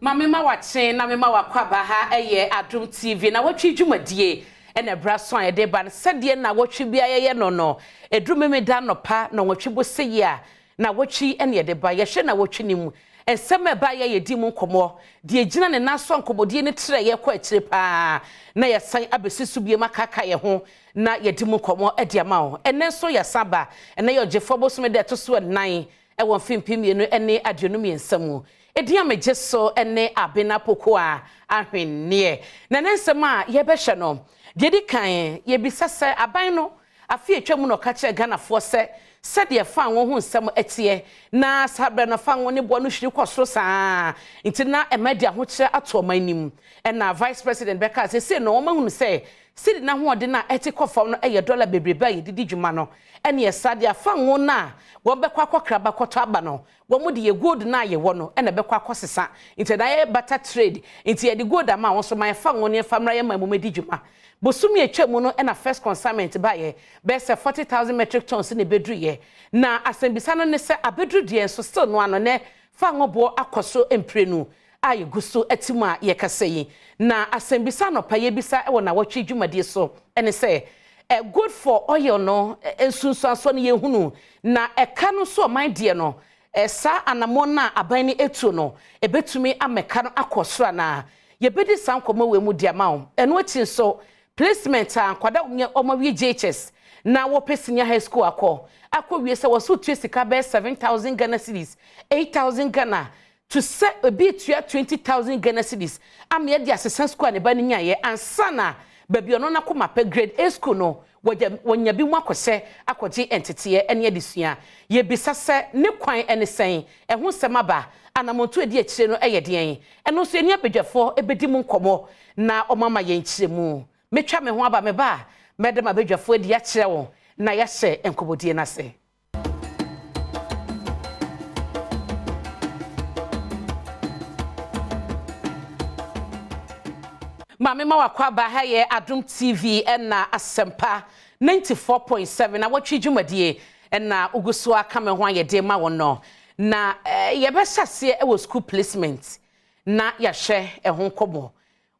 Mamema wache na mema wakwaba ha eye Adom TV na watwi dwumadie ene braso an de ba sede na watwi bia ye no edrume da no pa na watwi bose ya na watwi ene de ba ye hwe na watwi nim ensem ba ye di mu nkomo de gina ne naso nkomodie ne tre ye kwa akire pa na ye san abesisu bie makaka ye ho na ye di mu nkomo e de ma ho ene so ye saba ene ye ogefo bosome de to so nan e won fimpimienu ene aduonu miensamu Edia mejeso ene abena poko a ahwenneɛ na nensem a yebɛhwɛ no dedi kan yebisase aban no afi atwam no ka kire ganafo se de fa won ho nsɛm atie na sabre no fa won ne bo no hwiri kɔsoro saa ntina emedia ho kire ato manim na vice president beka se no mahunu se sidi na ho ode na eti kɔfam no ɛyɛ dollar bebrebe a yedidi dwuma no ene yesade afa won na wo bekwa kwakra kɔtɔ aba no wo mu de ye gold na ye wo no ene bekwa kɔsesa nti da ye butter trade nti ye de gold ama wo so man fa won ne famra ye mamu medi dwuma bosumi atwa no ena first consignment ba ye be se 40,000 metric tons ne bedru ye na asembisa no ne se abedru de so still no ano ne fa ngobo akoso emprenu aye guso atimu a ye kasa yi na asembisa no pa ye bisa e wo na watwi dwumade so ene se good for oil no ensunsuaso ne ye hunu na eka no so man de no sa anamon na aban ni etu no ebetumi ameka no akosoro na ye bedi sankomo we mu de ma wo eno achi so placement a kwada omawie JHS na wo pesinya high school akọ wie se wo so tue sika be 7,000 Ghana cedis 8,000 Ghana to say a bit 20,000 Ghana cedis am ye de assessment school ne ba ni nya ye ansana baby ono na koma pe grade A school no wonya bi mu akose akoje entity ene adesua ye bisase ne kwan ene sen ho semaba anamonto edi akire no eye den eno so eni abedwafo ebedi mu nkomo na omama ye nkire mu metwa me ho aba me ba mede ma bedwafo edi akire wo na ya hye enkobodie na se Mamema wakwaba ha ye Adom TV na asempa 94.7 na watwi dwumadie na uguso aka me ho ayede ma wono na ye be hyase e wo school placement na ya hwe ho kobo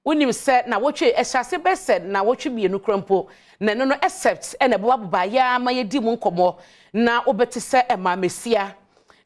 unim se na watwi hyase be se na watwi bienu krampo na no accept na bo abba ya ma yedi mu nkomo na obeti se ema mesia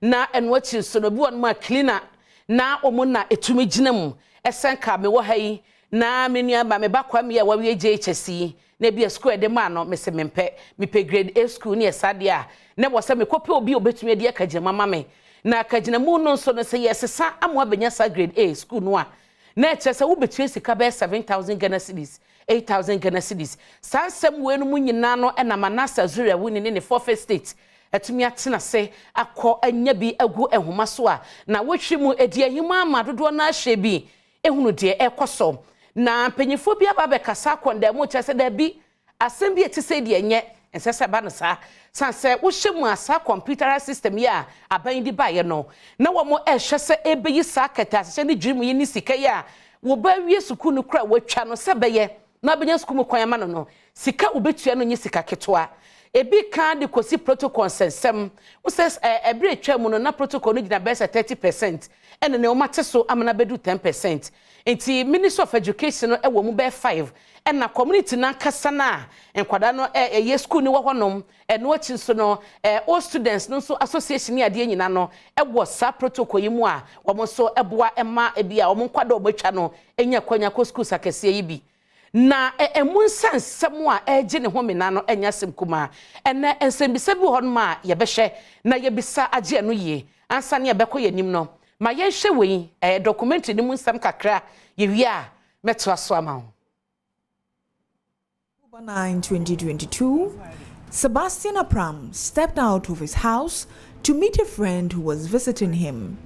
na eno achi so no bi won ma cleaner na omuna etumi ginam esenka me wo hayi na menua ba me bakwa me ya wawe JHC na bia school de ma no me se mempe grade A school ne esade a na wo se me kope obi obetumi de akagina mama me na akagina mu no so no se yesesa amwa benya sa grade A school no a na eche se wo betue sika be 7,000 Ghana cedis 8,000 Ghana cedis sansem we no mu nyina no na manasa zura wuni ne forfeit state atumi atena se akọ anya bi agu ehoma so a na wohwe mu edi ahima amadodo na ahye bi ehunu de ekoso na penyifo bi aba bekasa kwonda mu chese da bi asem bi etise de enye ensese ba no sa sanse wo hyemu asa computer system ya aban di baye no na wo mo ehwese ebeyi sa kata se ne dwimu yi ni sika ya wo ba wie suku no kra watwa no se beye na benya suku mu kwan ma no sika obetua no nyi sika ketwa ebi kan de kosi protocol sensem wo se ebre twa mu no na protocol no gina be 30% ene ne o mate so amana bedu 10%. Enti Minister of Education no ewo mu be 5 na community na kasa na enkwada no ye school ni wo honom no achi so no all students no so association ni ade nyina no ewo sa protocol yi mu a wo so eboa ema ebia wo nkwada obetwa no enya kwanya ko school sakese yi bi na emu nsensem a eje ne ho mena no enya sem kuma ene ensembisa bi honom a ye behwe na ye bisa age no ye ansa ne ye beko yanim no ma ye hwe wei documentary ni mu nsem kakra ye wi a meto aso ama October 9, 2022, Sebastian Apram stepped out of his house to meet a friend who was visiting him,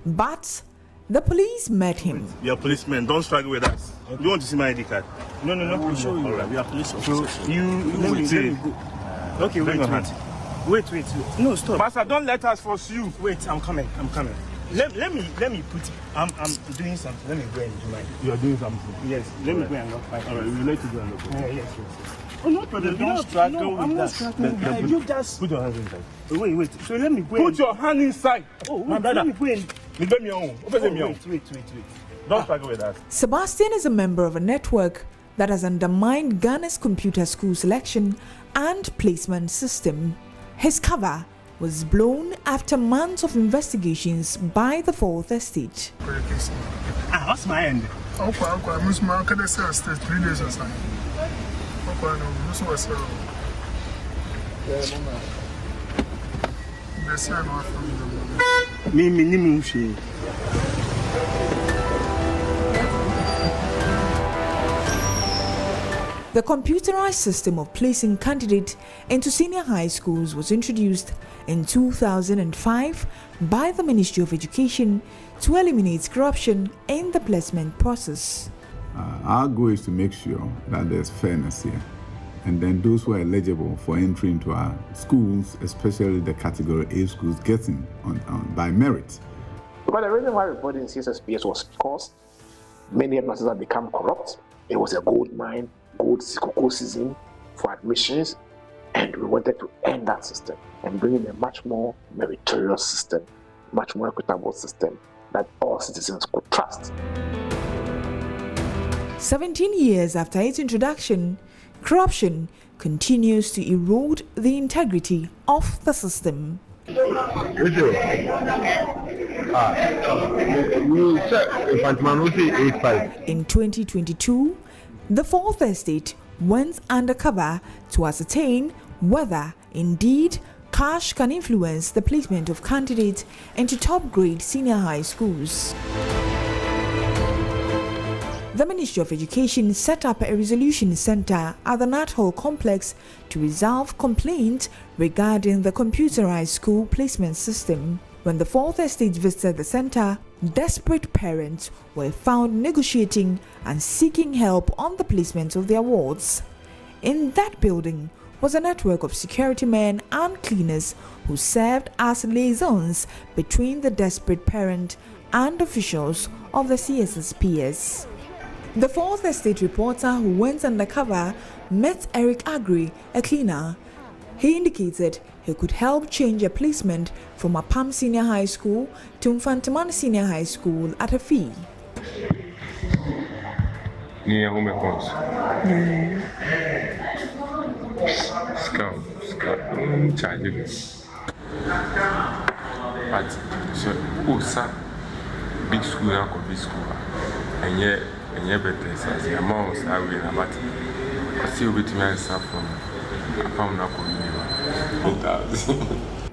but the police met him. We are policemen. Don't struggle with us. You want to see my ID card? No. We'll show you. Right. We are police officers. So let me go. Okay, wait. No, stop. Master, don't let us force you. Wait, I'm coming. Let me put. I'm doing something. Let me go and do mine. You are doing something. Yes. Let me go and lock my. All right, we will let you go and lock. Yes. Oh no, brother. Don't struggle with I'm not that. struggling. You just put your hands inside. Wait. So let me go. Put your hand inside. Oh, wait, let me go and Wait. Don't struggle with us. Sebastian is a member of a network that has undermined Ghana's computer school selection and placement system. His cover was blown after months of investigations by the Fourth Estate. What's my end? The computerized system of placing candidates into senior high schools was introduced in 2005 by the Ministry of Education to eliminate corruption in the placement process. Our goal is to make sure that there's fairness here. And then those who are eligible for entry into our schools, especially the category A schools, getting on by merit. But the reason why reporting in CSSPS was because many headmasters have become corrupt. It was a gold mine, gold season for admissions, and we wanted to end that system and bring in a much more meritorious system, much more equitable system that all citizens could trust. 17 years after its introduction, corruption continues to erode the integrity of the system. In 2022, the Fourth Estate went undercover to ascertain whether, indeed, cash can influence the placement of candidates into top-grade senior high schools. The Ministry of Education set up a resolution center at the Nat Hall complex to resolve complaints regarding the computerized school placement system. When the Fourth Estate visited the center, desperate parents were found negotiating and seeking help on the placement of their wards. In that building was a network of security men and cleaners who served as liaisons between the desperate parent and officials of the CSSPS. The Fourth Estate reporter who went undercover met Eric Agri, a cleaner. He indicated he could help change a placement from Apam Senior High School to Mfantiman Senior High School at a fee. Big school and big school, and yet better as the amounts I will about still with me answer from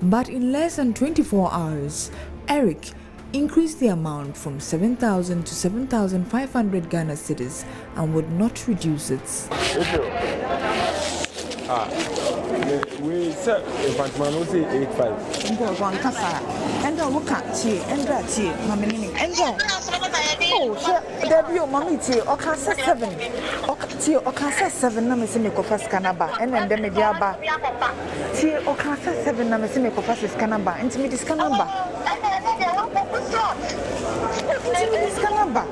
But in less than 24 hours, Eric increased the amount from 7,000 to 7,500 Ghana cedis and would not reduce it. We said if I'm 85. Oh, debut, mommy, okay, 7. Okay, 7. No, Miss Miko first Canaba, and then the Mediaba. Okay, 7. No, Miss Miko first Canaba, and to me this Canaba. This Canaba.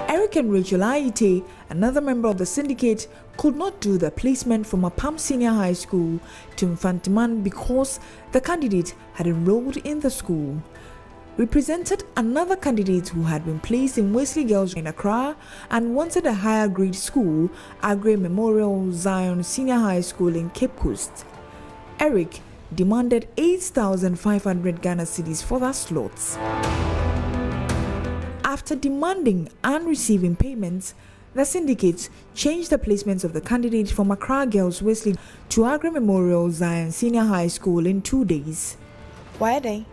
Eric and Rachel Aite, another member of the syndicate, could not do the placement from Apam Senior High School to Mfantiman because the candidate had enrolled in the school. We presented another candidate who had been placed in Wesley Girls in Accra and wanted a higher grade school, Agri Memorial Zion Senior High School in Cape Coast. Eric demanded 8,500 Ghana cedis for that slot. After demanding and receiving payments, the syndicate changed the placements of the candidate from Accra Girls Wesley to Agri Memorial Zion Senior High School in 2 days. Why are they?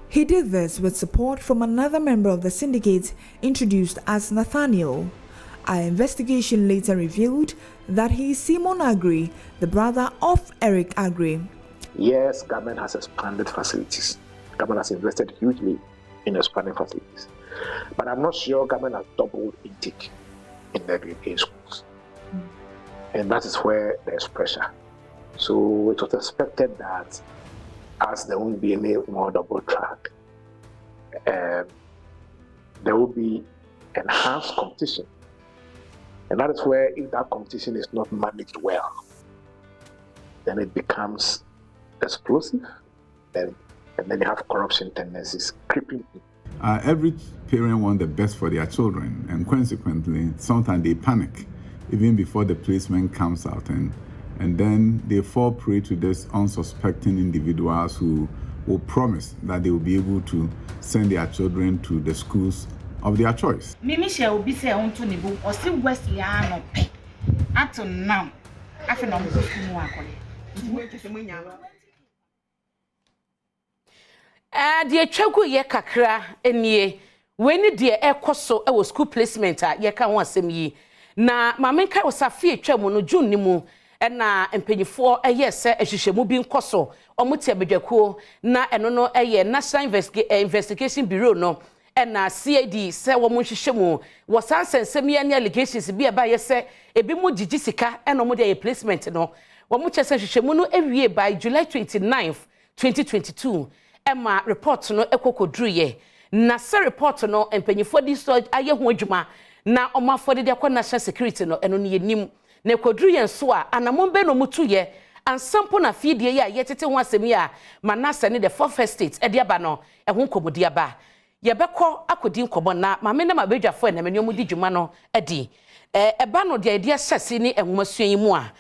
He did this with support from another member of the syndicate introduced as Nathaniel. Our investigation later revealed that he is Simon Agri, the brother of Eric Agri. Yes, government has expanded facilities. Government has invested hugely in expanding facilities. But I'm not sure government has doubled intake. in the grade A schools. And that is where there's pressure. So it was expected that as there won't be any more double track, there will be enhanced competition. And that is where, if that competition is not managed well, then it becomes explosive, and then you have corruption tendencies creeping in. Every parent wants the best for their children, and consequently, sometimes they panic even before the placement comes out, and then they fall prey to this unsuspecting individuals who will promise that they will be able to send their children to the schools of their choice. Mimi shall be say on to Nibu or still West Yano pay. Up now, after no the Chago ye kakra enie when the air coso I was school placement at ye can once me na mamenka was a fee chemo no June nimu na empenyifo eye se ehihemu bi nkoso omote abedwakuo na eno no eye National Investigation Bureau no na CID se wo mo hihemu wo sansensem ya ni allegations bi eba ye se ebi mo gigi sika eno mo de placement no wo mo chese hihemu no ewie by July 29th 2022 ema report no ekokodruye na se report no empenyifo di so aye ho adwuma na omafode de akwa national security no eno ne yenim na ekodruye nso a anamombe no mutu ye ansampo na fidie ya yetete ho asemi a manase ne the fourth estate e de aba no ho komodi aba ye beko akodi nkomo na mame na mabedwafo na menyo mudi dwuma no adi eba no de ide asase ni enwomasuan yi mu a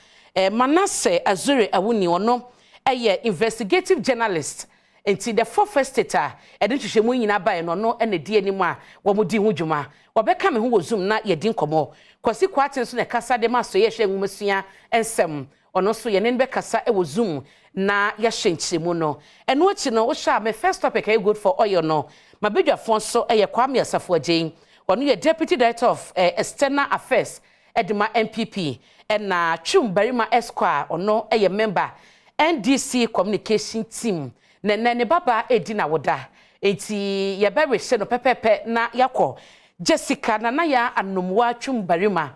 manase azure awuni ono eye investigative journalist enti the fourth estate a hwehwemu nyina ba no no ene die ni mu a wo mudi ho dwuma wo beka me ho wo zoom na ye di nkomo kwasi kwaten so na kasa de maso ye hwe enwomasuan ensem ono so ye ne be kasa e wo zoom na ya hyenkyemu no eno achi no wo sha me first topic good for oil no mabedwafo so eye Kwame Asafo Agyen ono ye deputy director of external affairs edema MPP na Twum Barima Esquire ono eye member NDC communication team ne baba edi na woda enti ye be rehye no pepepe na yakọ Jessica na ya anomwa Twum Barima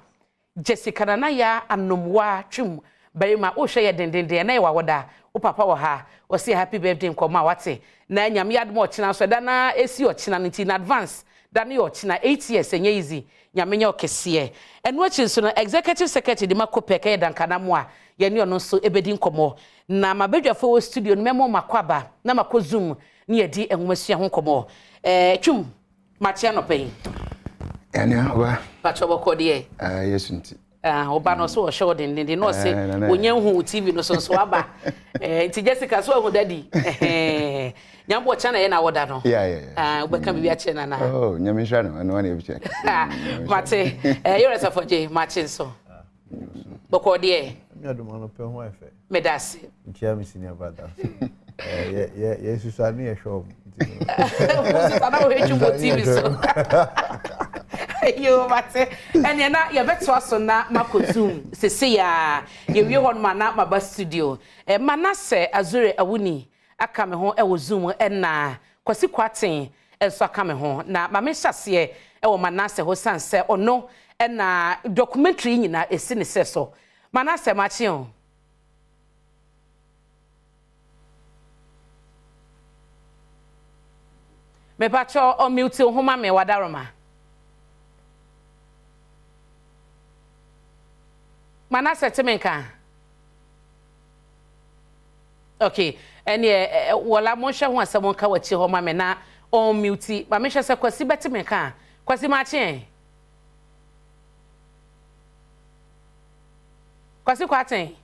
Jessica na ya anomwa Twum Barima o hwe ye dendende na ye wawoda o papa wo ha o say happy birthday nkoma wate na nyam yadmo ochina so da na esi ochina nti in advance da na ochina 8 years enye easy nyamenya okese eno achi so no executive secretary de makopeka ye dankana mo a ye ne ono so ebedi nkomo na mabedwafo wo studio no memo makwaba na makozum ne yedi enwomasua ho nkomo Twum machia no pay ene oba pacho bokode yesu nti oba no so show den no se onyan hu TV no so aba nti Jessica so hu daddy nyambo cha na ye na woda no obeka bibia che na oh nyamishwa no ene wana ebiche mate you're Asafo Agyen machin so bokode mi adoma no pe ho efe medasi ntia mi senior brother yesu sa ni e show sana wo hechu mo TV so yo mate ene na ye beto aso na makozum sese ya ye wie hon ma na maba studio manase azure awuni aka me ho e wo zoom na kwasi kwaten enso aka me ho na ma me hyase e wo manase ho sanse ono na documentary nyina esi ne seso manase machi on me pacho o mute ho ma me wadaroma Manase temenka okay ene wala mo hwe ho asem ka wachi ho ma me na on mute ma me hwe se kwasi betemenka kwasi machi kwasi kwaten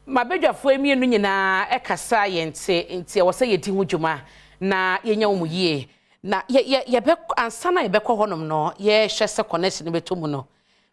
mabedwafo emienu nyina ekasa yente wo se yedi ho dwuma na yenya wo yie na ye be ansana ye be kɔ honom no ye hwɛ se connection be to mu no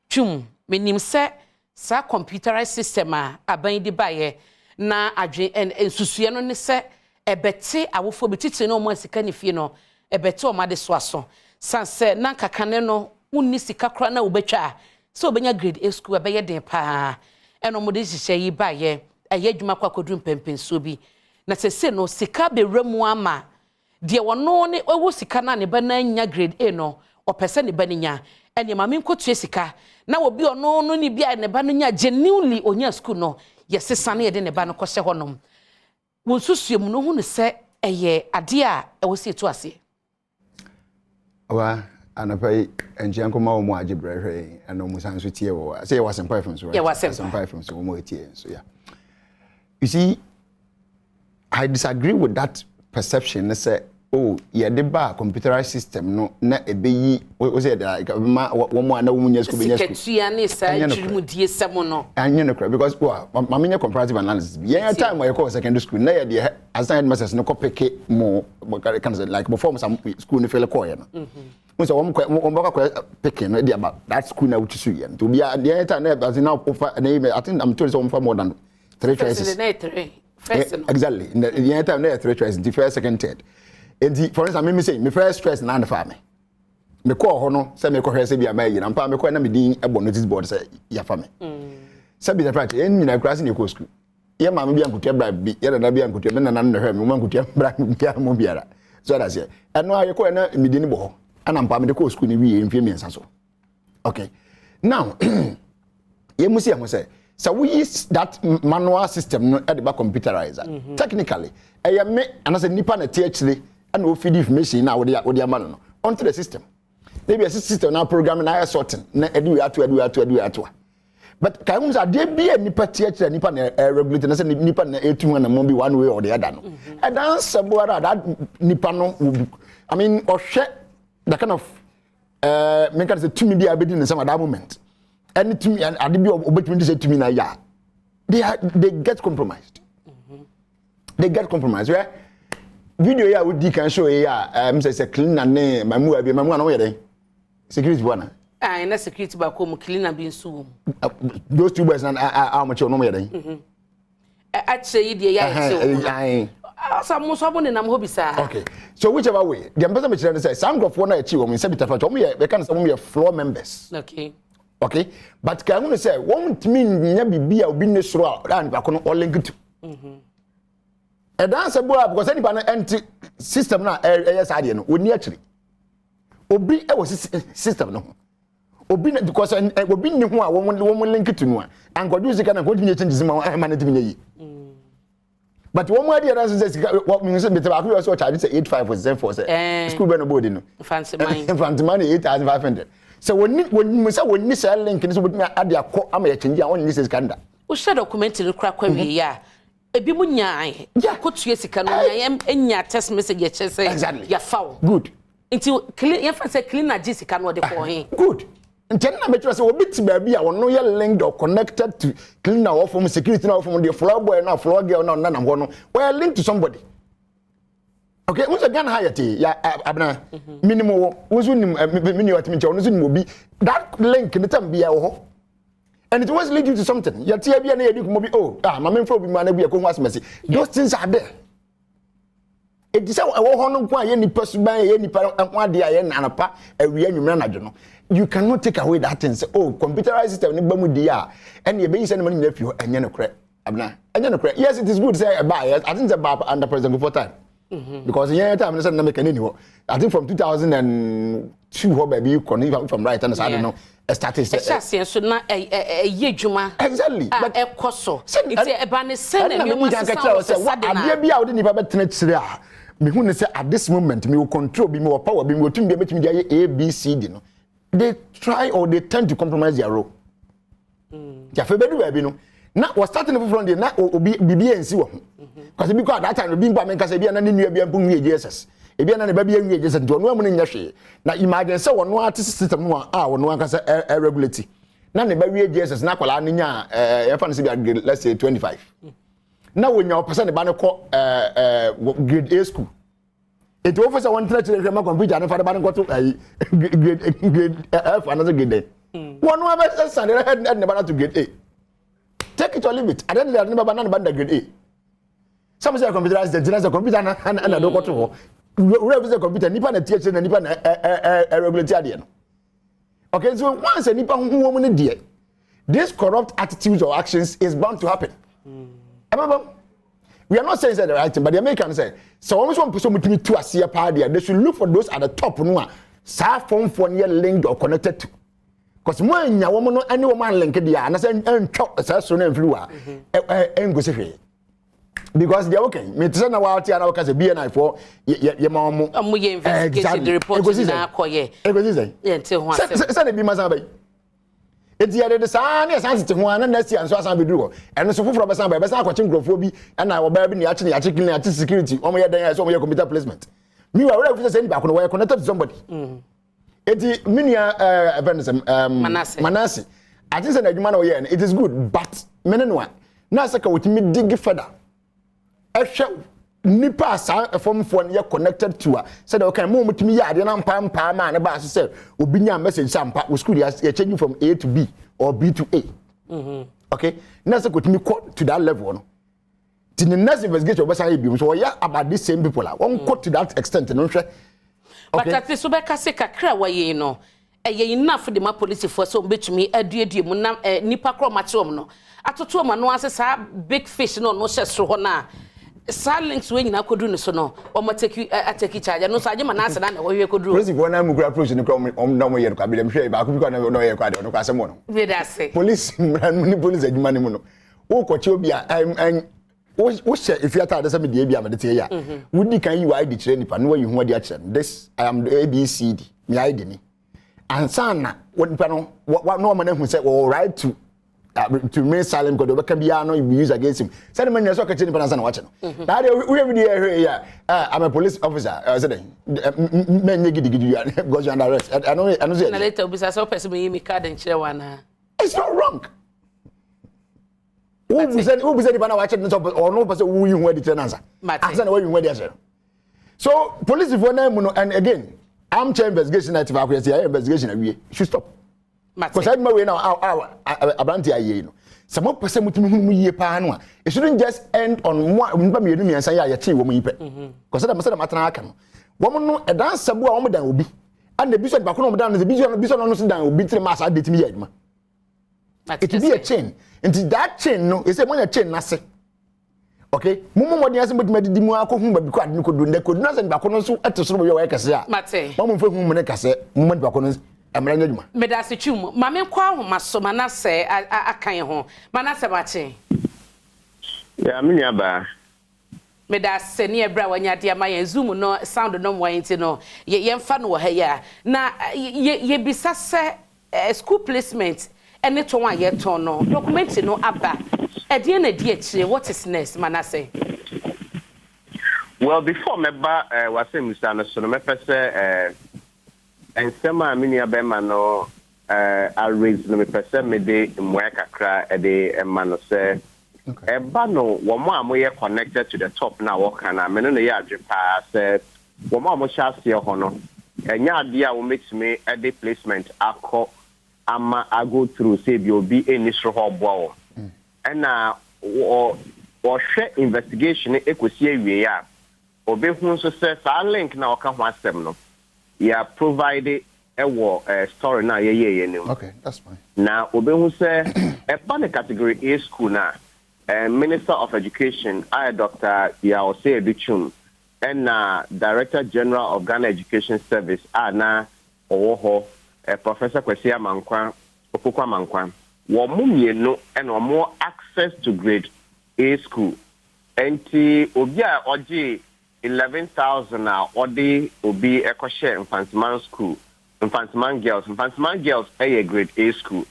Twum menim se sa computerized system a aban di baye na adwe ensusue no ne se ebete awofo betiti no mo sika ne fie no ebete o ma de so aso sanse na kakane no unni sika kra na obetwa so obenya grade A school be ye den pa eno mo de hihye yi baye eye dwuma kwa kodru mpempenso bi na sese no sika be ramu ama de wono ne owo sika na ne ba na nya grade A no o pese ne ba ne nya ene ma me nkotu sika na obi ono no ni bia ne ba no nya genuinely onya school no yesesa na ye de ne ba no kose honom wonsusuem no hu ne se eye ade a ewo se etu ase wa anapai enjian koma wo mu agibrehwe eno musan so tie wo say was some from so right some from so mo tie so yeah you see I disagree with that perception say oh yeah the bar computerized system no na ebeyi we say like ma wo mu ana wo munya school be school seketua ne sa twirimu die semo no anya no because ma menya comparative analysis yeah time we call secondary school na yeah the assigned masters no copy more kind of like before some school no feel call no so one picking about that school now which is to be at the end as now I think I'm told some for more than 3 choices exactly in the end time there 3 choices the first second third and for instance me say my first choice na for me me call ho no say me ko hwese bia mai na mpa me ko na me din ebo notice board say ya fa me say be the practice en nyina class ni ko school ye ma me bia nkutia bra bi ye da bia nkutia me na na hwe me ma nkutia bra bia mo biara so that's it eno aye ko na me din bo ho ana mpa me de ko school ni wi mfie mensa so okay now ye musi am say so we use that manual system no at the computerizer technically I me and I say nipa na tie actually and we feed information now with the man no onto the system maybe a system now programming na sorting na edu atu but kai mu say dey be nipa tie actually nipa na regulate na say nipa na etu na mo be one way or the other no and dan sabuara that nipa no I mean ohwe the kind of me can say to me be abedi in some at that moment anything and adibi obetumi say to me na ya they get compromised they get compromised where video ya we di kan show ya say clean na ne mamu abi mamu na wo yede security bwana na security ba ko mu clean na bi nsu those two boys na how much no yede actually dey ya some so bo ne nam ho bisa okay so whichever way the person me chire say some group na achi wo me say bitafa wo me be kan say wo me floor members okay but can you say won't mean nya bibia obi ne soro a and ba ko no link to e dan say boa because any na anti system na yes ade no oni akiri obi e was system no obi because obi ni ho a wo link to no and god use kana god change zima man na timi yi but one more there say what mean say better akuru so charge say 85 was 4 say school be no board no fancy money 8500 so when say when say link ni so botumi ade akọ ama ya change a won ni say skanda o share document ni kra kwa wi ya ebi mu nyaa ya kotu sika no nya enya text message ya che say ya fawo good until clean ya fa say clean na sika no de ko he good until na me say obiti ba bi a wono ya linked or connected to clean na from security na from the floor boy na floor girl na na ho no we are linked to somebody. Okay, who's a gun hayati? Ya abna minimum was winning mini at me obi that link in the time be and it was leading to something. Ya tia bia na yedi kumobi my main for be man bia ko was mercy. Those things are there. It is our honor kwa ye ni person ye ni pa kwa de aye na anapa awia nwumra na dwo no. You cannot take away that thing say computerized system ni bamu dia and ye be say no na fio enye no kre abna enye no kre. Yes, it is good to say I think the bar under president before time. Because in time I make anyway. I think from 2002 how baby you can from right and I don't know started so na ye dwuma exactly but e koso it's e ba ne send me mo say what ade bia we ni ba betena kire a me hu ne say at this moment me will control be me power be me otum be betimi dey A B C D no they try or they tend to compromise their role ja fe bedu ba bi no na was starting from there na obi bibia nsi wo because because at that time obi mpa me kasa bia na ne nua bia mpu nwie Jesus ebia na ne ba bia nwie Jesus nto no amu nya hwe na imagine say wono artist system no wono kasa regulate na ne ba wie Jesus na kwala ne nya ya fa ne se bia let's say 25 na wonya opesa ne ba ne ko grade A school it officer one try to my computer na fa ba ne ko to grade F another grade wono aba send ne ba to grade A. Take it or leave it. I don't know never banana band grade A. Some say computerized the general computer and I don't go to where the computer nipa na teacher na nipa na regulate ade no. Okay, so once a nipa who woman there, this corrupt attitudes or actions is bound to happen. we are not saying that the right thing, but the Americans say, so almost one person to me to a see a party, they should look for those at the top no sa phone for near linked or connected to. Because when ya woman any woman linked the and say chop as soon and flew and go see. Because they're okay. Me to send a while and I be an eye for your mom. We investigate the report in our coye. Until one said be Mazabe. It's the other sign, yes, answer to one and let's see, and so as I do. And so for some by Bessa watching Grofobie, and I will be actually at security, on your day as on your computer placement. Me are ready to send back on where connected to somebody. It's the minia Manassi. I just said that you man away, and it is good, but Menenwa, Nasaka with me dig further. Nipa sa form for near connected to her. Said okay, move to me, I didn't pam man about said, Ubinya message sampa was school as changing from A to B or B to A. Okay, Nasa could me quote to that level. To the next investigation was I be so yeah about these same people. I won't quote to that extent, no share. But at this Ubeka Seka Craway, no. Enough for the ma police for so bitch me a dear nipa chromatom no. Atotoma no answers big fish no shesro silence when you could do so no or ma take you take each other no sergeant manasa na we could do police go na mu approach ni come no mo yer kwa bi dem hwe ba ko bi ko na no yer kwa de no kwa asemo no we da say police ni police adwuma ni mu no wo kwachi obi a wo she if you ata de say me de bia me de te ya wo di kan yi wa ID kire nipa no wa yi hu ade a kire this I am the ABCD me ID ni ansana wo nipa no no ma na hu say wo right to remain silent because the can no be used against him. Said the man is okay to person watching. That we have here. I'm a police officer. I said, men you go under arrest. I know. Later, because I person me card and share one. It's not wrong. Who said the man watching or no person who you want the answer? I said where you want the answer. So police for now and again, I'm chair investigation at investigation we should stop. Because I know now Abranti aye no. Some person mutumi hu ye pa no a it shouldn't just end on one mba me enu miensa ya che wo mu yipe. Because that matter matana aka no. Wo no e dan sabu a wo dan obi. And the bishop back no dan the bishop no so dan obi three mass adate me yadma. It will be a chain. And that chain no, is a money chain na se. Okay, mumu modi ase modi medi mu akohu ba bi ko ade no ko do ndeko na se ba ko no so etesoro yo we kase a. Mate. Mamu fe hu mu ne kase, mumu ba ko no amranya djuma. Medase twum, mame kwa ahoma so manase akan ho. Manase bache. Ya me nya ba. Medase ne ebra wanya de ama yen zoom no sound no mo yin no. Ye mfa no ha ya. Na ye bisa se school placement ene to wan ye ton no. Document no aba. Edie na die chire what is next Manase? Well, before me ba wase Mr. no so no me pese and sema mini abema no I raise no me pese me de mwa kakra e de emma no say eba no wo mo amoye connected to the top na wo kana me no ye adwepa say wo mo amosha se ho no enya ade a wo metime e de placement akọ ama I go through say bi obi eni so ho bo na wo share investigation ekosi awie ya obi hu so say sa link na oka ho asem no ya provide a story na ye ni. Okay, that's fine. Now obi hu say e pa the category A school na Minister of Education Dr. Nnawotwi Yi and Director General of Ghana Education Service na owo Professor Kwesi Amankwa Opokwa Amankwa wo mu mienu and wo more access to grade A school enti obi a oji 11,000 now odi obi ekoshe infantiman school infantiman girls a grade A school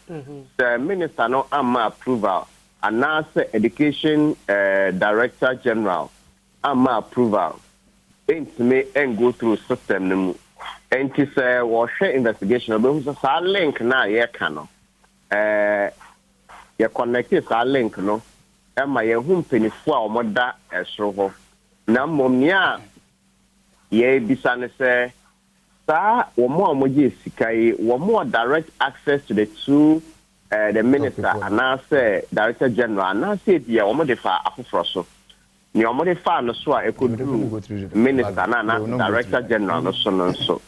the minister no ama approval announce education director general ama approval ain't me and go through system no and to say we share investigation obi so link na ye kano ye connect sa link no ema ye hu mpenifo a omoda esro ho na momia ye bisane se sa wo mo amoje sikai wo mo direct access to the two the minister and say director general and say dia wo mo de fa afoforo so ni wo mo de fa no so a ekodu minister na director general no so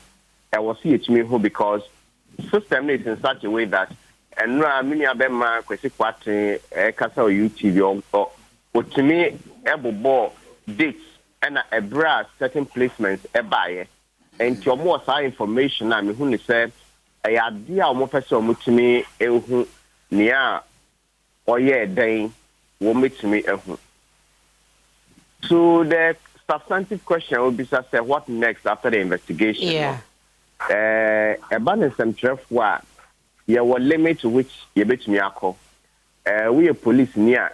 I was see it me who because system is in such a way that and mini abema kwesi kwate kasa o UTV otumi ebobo dates and a bra certain placements ebaye and your more side information na me hu ni say e ade a omo pese omutumi ehu nia oye den wo metumi ehu. So the substantive question will be say what next after the investigation? Yeah. About some traffic you will limit to which you bet me ako. We a police near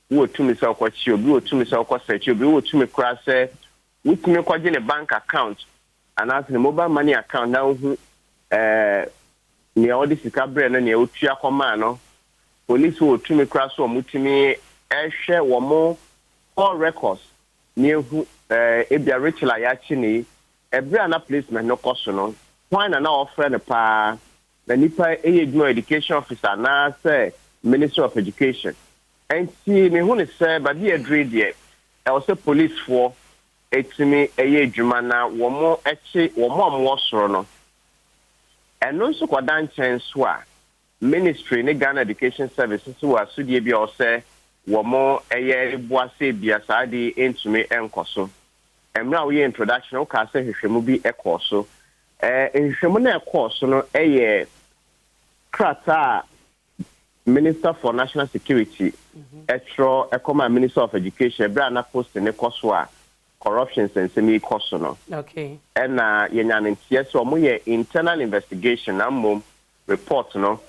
who to me so what you go to me so what search you go to me cross with me in a bank account and as the mobile money account now near all this cabre and near Utia Comano police will to me cross or mutimi share one more all records near who if they are rich like actually every other placement no cost no why na offer the pa the nipa education officer na say Minister of Education and see me who say but the agreed yet I was a police for etimi edwuma na wo mo echi wo mo amwosoro no eno nso kwadan chenso a ministry ne Ghana Education Services so asudie bia o say wo mo eye buase bia saade entumi enkoso emra wo introduction o ka say hwehwemu bi ekoso hwehwemu na ekoso no eye krata Minister for National Security Minister of Education Brana post in the corruption and semi cosono. Okay. And yenyan yes or moye internal investigation and report no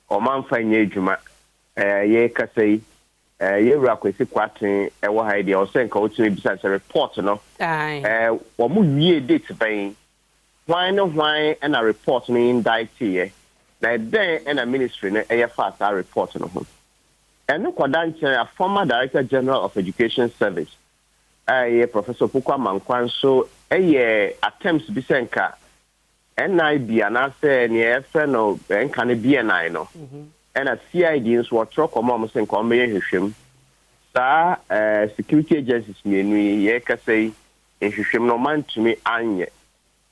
or man fine juma ye kase ye rakwesi kwatin e wo haide o sen ka otimi bisa se report no wo mu wie date ban why and a report no indict here na then and a ministry no e fast a report no ho eno kwadan a former director general of education service Professor Pukwa Mankwan so attempts bisenka NIB and say near no enka ne BNI no and a CID nso wotro komo sen ko meye hwehwem sa security agencies mienu ye ka say hwehwem no man tumi anye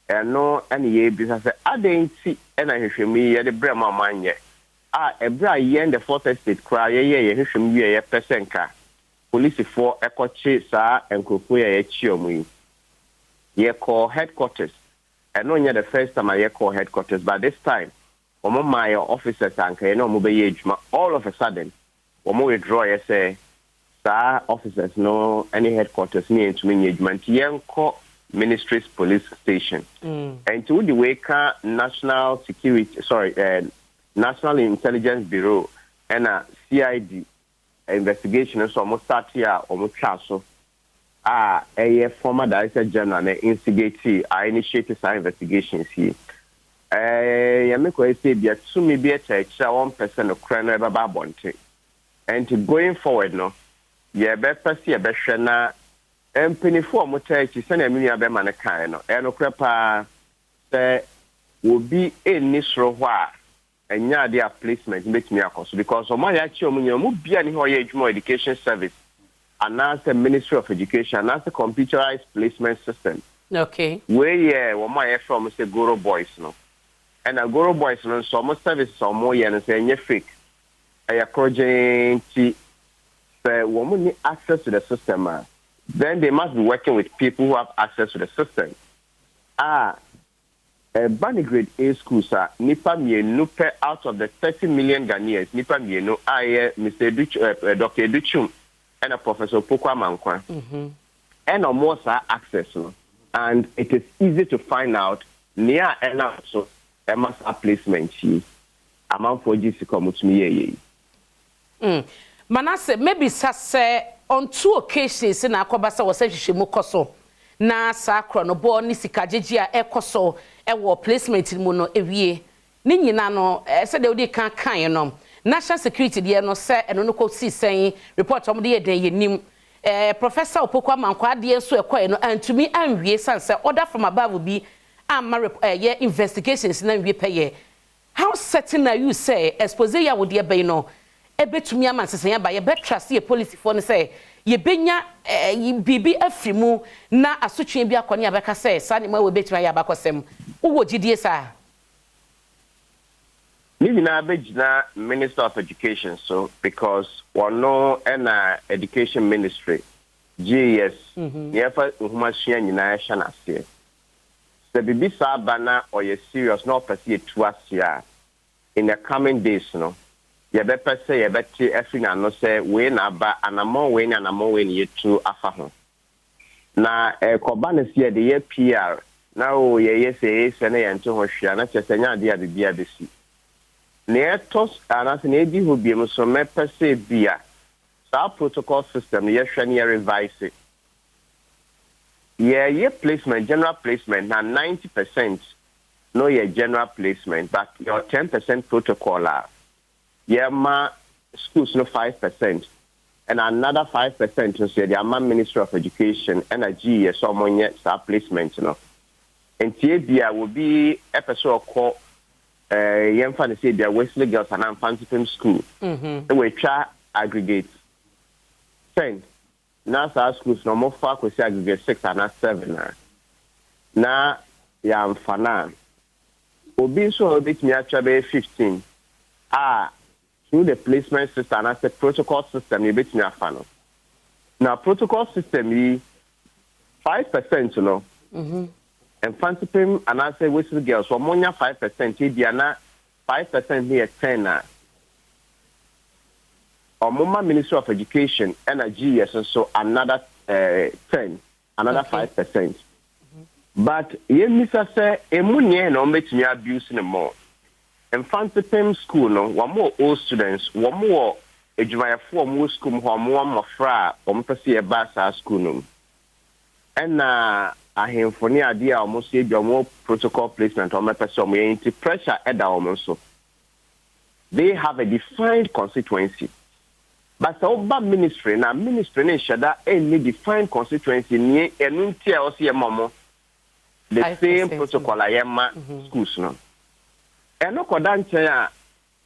eno ene ye bi say adenti ena hwehwem ye de brema manye ebra ye in the fourth estate cry ye hwehwem wie ye pesenka police for ekoche sa enkofo ye chiomu yi ye call headquarters and no the first time I call headquarters but this time my officers and no mo be all of a sudden we withdraw ye say sa officers no any headquarters near to management yenko ministry's police station and to the weka national intelligence bureau and a CID investigation so almost start here almost so a former director general and instigate I initiated some investigations here ya me ko say bia to me be a 1% of crime ever babonte and to going forward no ye be pese ye be hwe na empenifo mo tachi se na menu abe man kan no e no krepa se obi eni soro ho a enya dia placement betimi akoso because o ma ya chi omunye mu bia ni ho ye adwuma education service and as the Ministry of Education and as the computerized placement system. Okay. Where what my from say Goro Boys no. And a Goro Boys no so most services or more and say fake. A project say woman need access to the system then they must be working with people who have access to the system. Bunny grade A schools are nipa mienu per out of the 30 million Ghanaians nipa mienu Mr. Dr. Duchum and a Professor Pukwa Mankwan and more access and it is easy to find out near and also a mass placement amount for GC come to me. Manasseh, maybe say on 2 occasions in Akobasa was said she mukoso na sakro no bo ni sikajeji a ekoso e wo placement mu no ewie ni nyina no se de odi kan no national security de no se eno no ko si sen report om de ye den yenim Professor Opokwa Mankwa de so ekoye no antumi anwie sanse order from above bi amma ye investigations na wie peye how certain are you say expose ya wo de be no ebetumi amansesen ya ba ye betrust ye policy for no say ye benya bibi afimu na asotwe bi akone abeka say sa ne ma we betumi ya bakosem wo gidie sa Nina Bejna, Minister of Education, so because one no and Education Ministry, GS, never Humasian United Nations. The Bibisa banner or a serious not proceed to us here in the coming days, no. You better say, you better everything and no say, we na ba and a more win and a more win you to Afaho. Now, a Coban is here the year PR. Now, yes, and a to Hoshia, not just an idea the BRBC. Near toss and as an AD who be so me per se via our protocol system, yes, shania revise it. Yeah, placement, general placement, now 90% no your general placement, but your 10% protocol are. Yeah, my schools no 5%. And another 5% to say the Ministry of Education and a GS someone yet placement, you know. And TBA will be episode called young fantasy their Wesley Girls and Fancy School. We try aggregate 10. Now our schools no more far we say aggregate 6 and 7. Now yam fana. Obi so bit me actually 15. Through the placement system and the protocol system you bit me afano. Now protocol system is 5%, you know. And fancy pim and I say Wesley Girls for monya 5%, Tibiana 5% here 10. Or Moma Ministry of Education and a GS and so another 10, another 5%. But ye Mr. say a munye no make me abuse no more. And fancy pim school no one more old students, one more a Jumaya for more school one more fra or a basa school no. And I have for the idea almost say your more protocol placement or my person into pressure at the almost. They have a defined constituency. But the Oba ministry now ministry should have any defined constituency near and see a mama the same protocol I am schools no. And no kodanche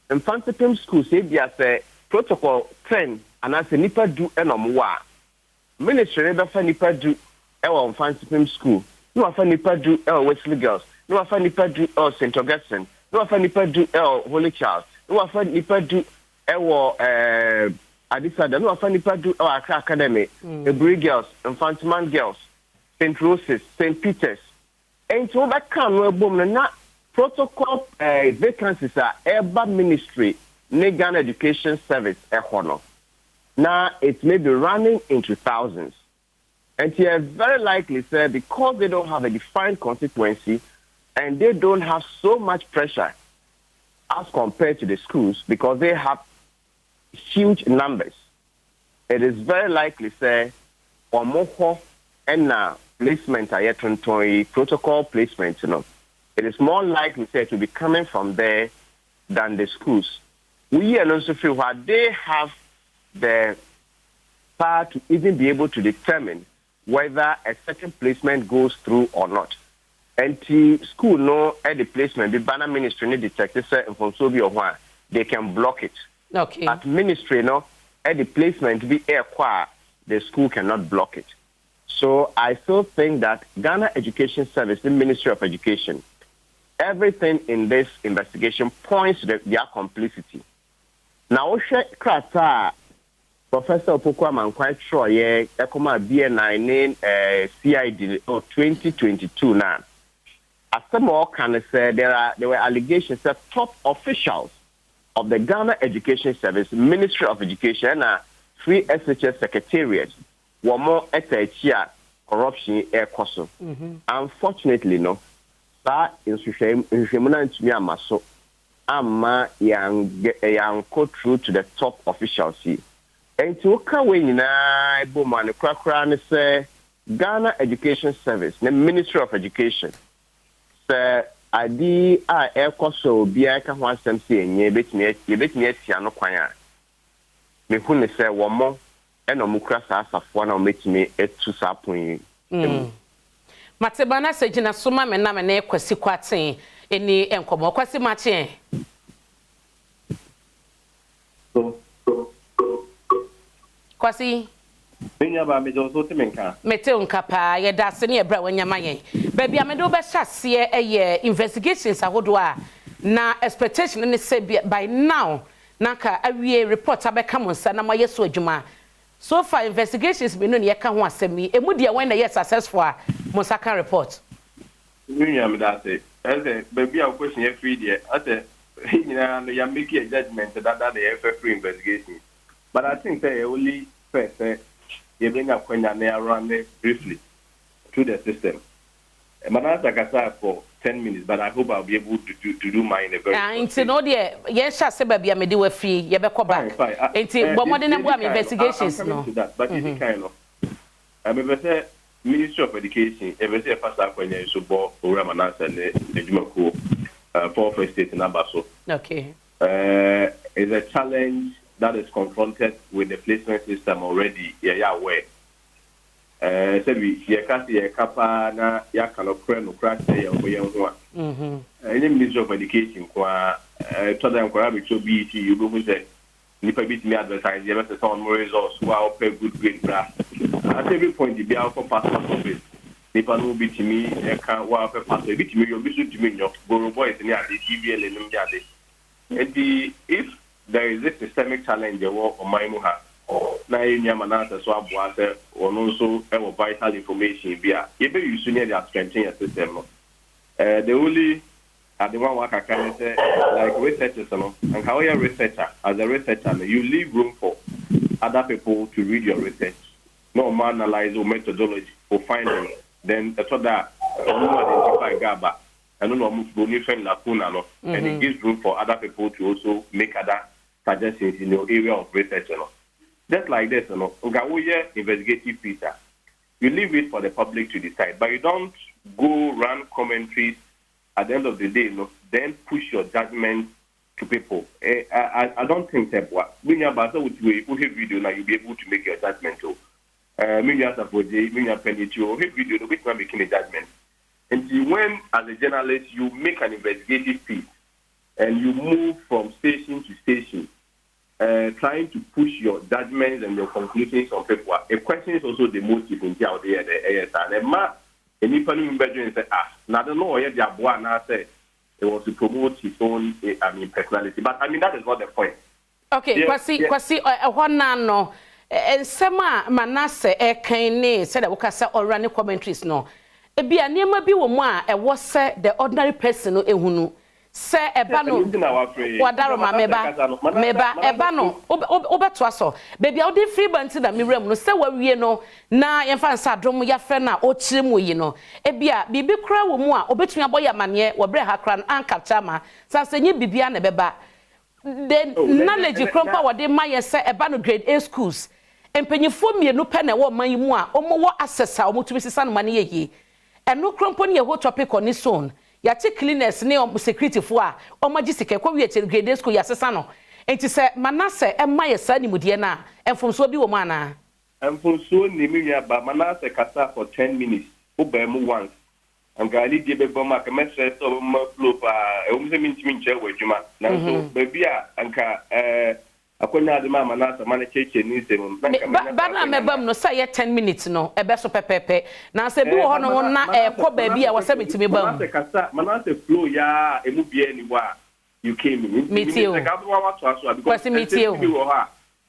and fancy pim schools say say protocol 10 and as a nipa do enomwa. Ministry never nipa do on fancy pim school. No afa nipa do Wesley Girls. No afa nipa do St. Augustine. No afa nipa do Holy Child. No afa nipa do Adisada. No afa nipa do Accra Academy. Ebri Girls, Infantman Girls, St. Roses, St. Peter's. And so that can we boom na protocol vacancies are Eba Ministry, Ghana Education Service ehono. Now it may be running into thousands. And you are very likely, sir, because they don't have a defined constituency and they don't have so much pressure as compared to the schools because they have huge numbers. It is very likely, sir, or more and placement protocol placement, you know. It is more likely, sir, to be coming from there than the schools. We also feel that they have the power to even be able to determine whether a certain placement goes through or not. And the school no at the placement, the banner ministry need detected from Sobi or one, they can block it. Okay. At ministry no at the placement be air qua, the school cannot block it. So I still think that Ghana Education Service, the Ministry of Education, everything in this investigation points to their complicity. Now, Krata, Professor Opokwam, I'm quite sure, yeah, Ekoma BNI CID 2022 now. As some more can say there were allegations that top officials of the Ghana Education Service, Ministry of Education, and Free SHS Secretariat were more at corruption air cost. Unfortunately, no, that is so ama yang go through to the top officials here. And to kawe nyina eboman krakra ne say Ghana Education Service, the Ministry of Education, say adi a ekoso bia ka ho asem se enye betimi atia no kwan a me hu ne say wo mo eno mukra sa asafo na metimi etu sa pon yi. Matebana se gina soma me na me na ekwasi kwaten eni enkomo kwasi mache. Kwasi Benya ba me jo so temenka mete unkapa ye da se ne ebra wanyama yen ba bia me do be hyase investigation sahodo a na expectation ne say by now naka awie report abeka mo nsa na moye so adwuma so far investigations be no ne yeka ho asemi emu de when na yes successful mo saka report we am that say baby a question e free there I say you know you make a judgment that the free investigation but I think say only first you bring up when they run briefly through the system but I can for 10 minutes, but I hope I'll be able to do mine in a very short no dear, yes, say baby, I may do a free, you better back. But more than investigations, no. But it's kind of. I mean, say Ministry of Education, every say first up when you so bought program and answer the Jumako for first state in Abaso. Okay. It's a challenge that is confronted with the placement system already. Yeah, aware. Said we ya kapa na ya kanokre no crash ya oboyen ho a any Ministry of Education kwa to them kwa be to BT you go say nipa bit me advertise you better sound more results wow pay good grade bra at every point the bill for passport office nipa no bit me e kan wow pay passport bit me you be so to me no go boys ni ade TVL enum jade and if there is a systemic challenge the work on my muha na enya manasa so aboase ono so e vital information bia ye be use near the strengthening your system no the only the one work I can say like researchers no and how you researcher as a researcher you leave room for other people to read your research no man analyze or methodology for finding then that's what that identify gaba and no move boni friend lacuna no and it gives room for other people to also make other suggestions in your area of research no. Just like this, you know, investigative Peter. You leave it for the public to decide, but you don't go run commentaries at the end of the day, you know, then push your judgment to people. I don't think that when you're about to video now, you'll be able to make your judgment too. When you're video, which one making a judgment. And when, as a journalist, you make an investigative piece and you move from station to station, trying to push your judgments and your conclusions on paper. A question is also the motive in out there, the ASR. And ma, any person in say, now I don't know where the Abuana now say it was to promote his own, personality. But I mean, that is not the point. Okay, Kwasi, one no, and Sama Manasse, Kane said that we can say or running commentaries no. It be a name be one, a was said the ordinary person who. Se eba no wadaro ma meba eba no obeto aso baby o dey free band na mirem no se wawie no na yemfa nsa dom ya fe na o kire mu yi no ebia bibi kra wo mu a obetumi aboya mane wo bre ha kra an capture ma sansenye bibia na beba the knowledge krompa wo dey maye se eba no grade A schools empanyifo mienu pe na wo man yi mu a omo wo access a omo tumi sisa no mane ye eno krompo ne ho topic on its own ya che cleaners ne security fo a omagi sike kwa wi che grade school ya sesa no enti se manase emma ye sa nimude na emfomso bi wo mu ana emfomso ni minya ba manase kasa for 10 minutes oba mu once angali die be boma ka mesre so ma flow pa e umse mintimi nche wadwuma na so baby a anka akonya de mama na sa mane cheche ni se mun ba na mebam no say 10 minutes no ebe so pepepe na se bi wo ho no na ko ba bi a wo se mitimi bam mana se flow ya emu bia ni wa you came in meeting ka bo wa to aso because meeting bi wo ha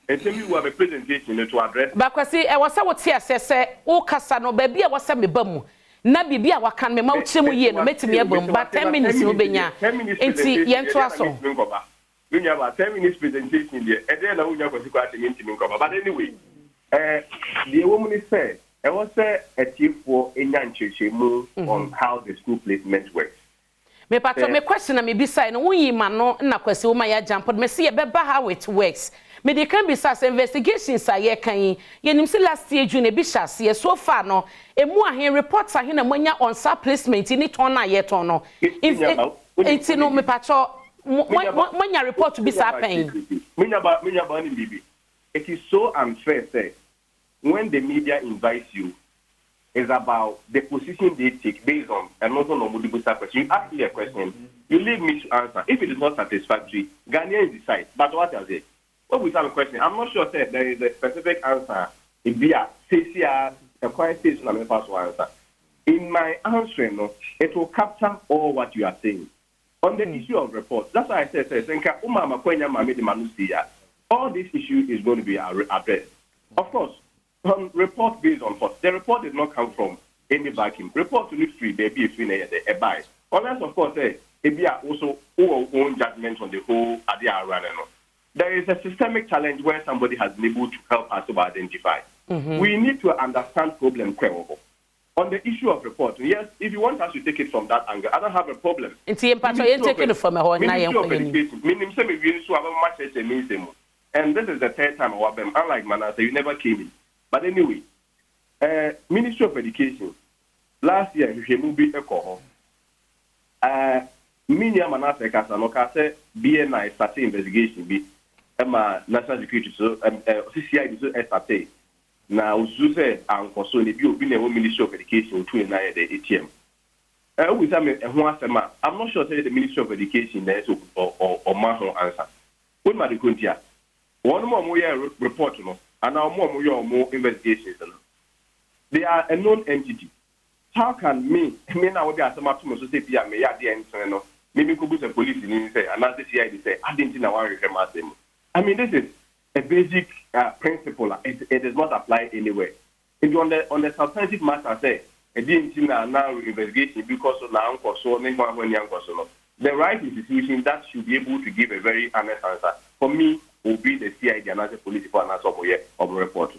entemi wo be presentation to address ba kwasi e wo se wo tie asese wo kasa no ba bi a wo se mebam na bibia wakan me ma wo chemu ye no metimi abam ba 10 minutes no benya enti yento aso we have a 10 minutes presentation there, and then I will have a but anyway, the woman said, I was a chief for a move on how the school placement works. Me pato me question na me bisa no won ma no na kwase wo ma ya jump me see e beba how it works. Me dey can be sas investigations aye kan ye nim se last year June bi hyase so far no emu ahen reports ahen na manya on sa placement ni ton na ye ton no. It's no me pato when your report to be happening. It is so unfair, say, when the media invites you, it's about the position they take based on and not on multiple questions. You ask me a question, you leave me to answer. If it is not satisfactory, Ghanaians decide. But what I say? When we have a question, I'm not sure that there is a specific answer. It be a CCR, a quiet station, I'm answer. In my answering, it will capture all what you are saying. On the issue of reports, that's why I said, all this issue is going to be addressed. Of course, report based on what? The report did not come from any vacuum. Report to look free, there be a free a buy. Unless, of course, it be also our own judgment on the whole idea around. There is a systemic challenge where somebody has been able to help us to identify. We need to understand problem. On the issue of reporting, yes, if you want us to take it from that angle, I don't have a problem. And this is the third time, unlike Manasseh, you never came in. But anyway, Ministry of Education, last year, you should be a cohort. Minia Manasseh Kasanoka said, BNI started investigation, be National Security, so CCI, so SAT. Now, Suze and Kosoni, you been a Ministry of Education to the ATM. I'm not sure the Ministry of Education there or Maho answer. When Madikuntia, one more report, and now more investigations. They are a known entity. How can me now get some of the say, may I the answer? Maybe could the police in say, and as the CID say, I didn't know why I mean, this is a basic principle. It does not apply anywhere. And on the substantive matter, say, a didn't now investigation because of now, the right institution that should be able to give a very honest answer for me will be the CID and as a political answer of a report.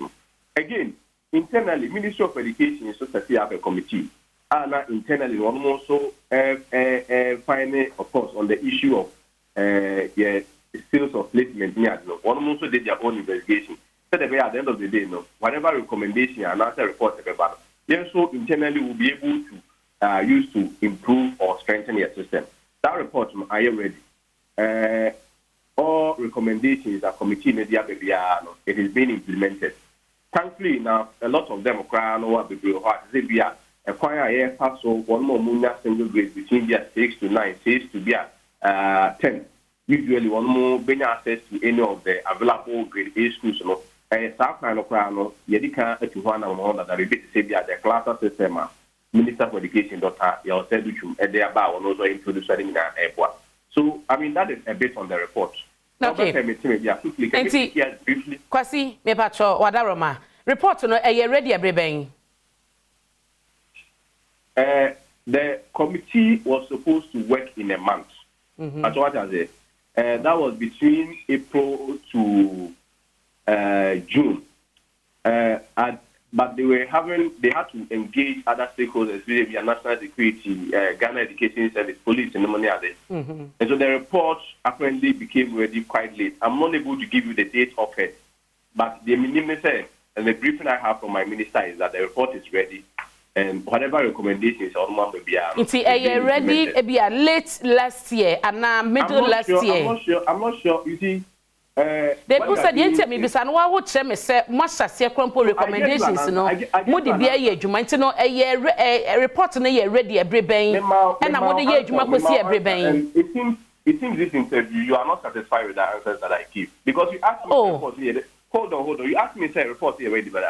Again, internally, Ministry of Education is supposed to have a committee. And internally, one also finally, of course, on the issue of sales of placement, one also did their own investigation. So that at the end of the day, whatever recommendation and answer report, then so internally will be able to use to improve or strengthen your system. That report, I am ready. All recommendations are committee media, it is being implemented. Thankfully, now a lot of them are acquire a pass so one more single grade between 6 to 9, 6 to 10. Usually, one more being access to any of the available grade A schools. South Carolina, Yedika, to one that I repeat, say the class system, Minister for Education, Dr. Yaoseduchum, and thereby also introduced in our airport. So, I mean, that is a bit on the report. Okay. Kwasi, me pacho, wadaroma. Report no a ready everything. The committee was supposed to work in a month. That's what I said. That was between April to June. But they had to engage other stakeholders, via national security, Ghana Education Service, police, and money others. And so the report apparently became ready quite late. I'm not able to give you the date of it, but the minimum said, and the briefing I have from my minister is that the report is ready. And whatever recommendations on one will be ready, be late last year and now middle last year. I'm not sure. You see, they put said the interview because I know I would say much as crumple recommendations. No, would be a year, you might know a report in a year ready every bang, and I want a year you might see every bang. It seems this interview you are not satisfied with the answers that I give because you asked me report here. Hold on. You asked me say report here ready, but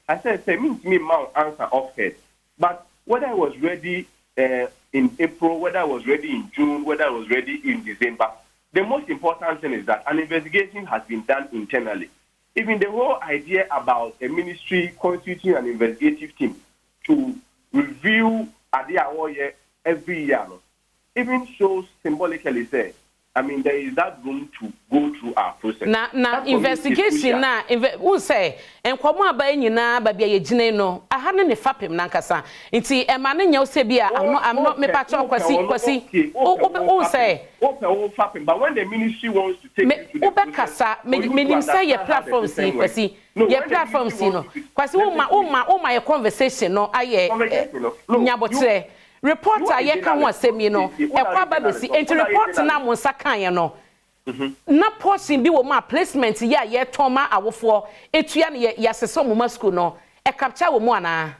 I said means me mount answer off head. But whether I was ready in April, whether I was ready in June, whether I was ready in December, the most important thing is that an investigation has been done internally. Even the whole idea about a ministry constituting an investigative team to review every year, even shows symbolically say, I mean, there is that room to go through our process. Now investigation now, who say, and Kwama by na baby a jine no, I hadn't a fapim nankasa. Inti a man in your sebia, I'm not me patcho kwasi. Oh, say, but when the ministry wants to take me Ubekasa, me say your platform see, kwasi, your platform see no. Kwasi, my conversation no, aye, nyabotre. Reporter ye kan wa semi no e kwa ba besi enti report na mo nsakan ye no na portion bi wo ma placement ya ye toma awofo etua ne ya seso mo school no e capture wo mo ana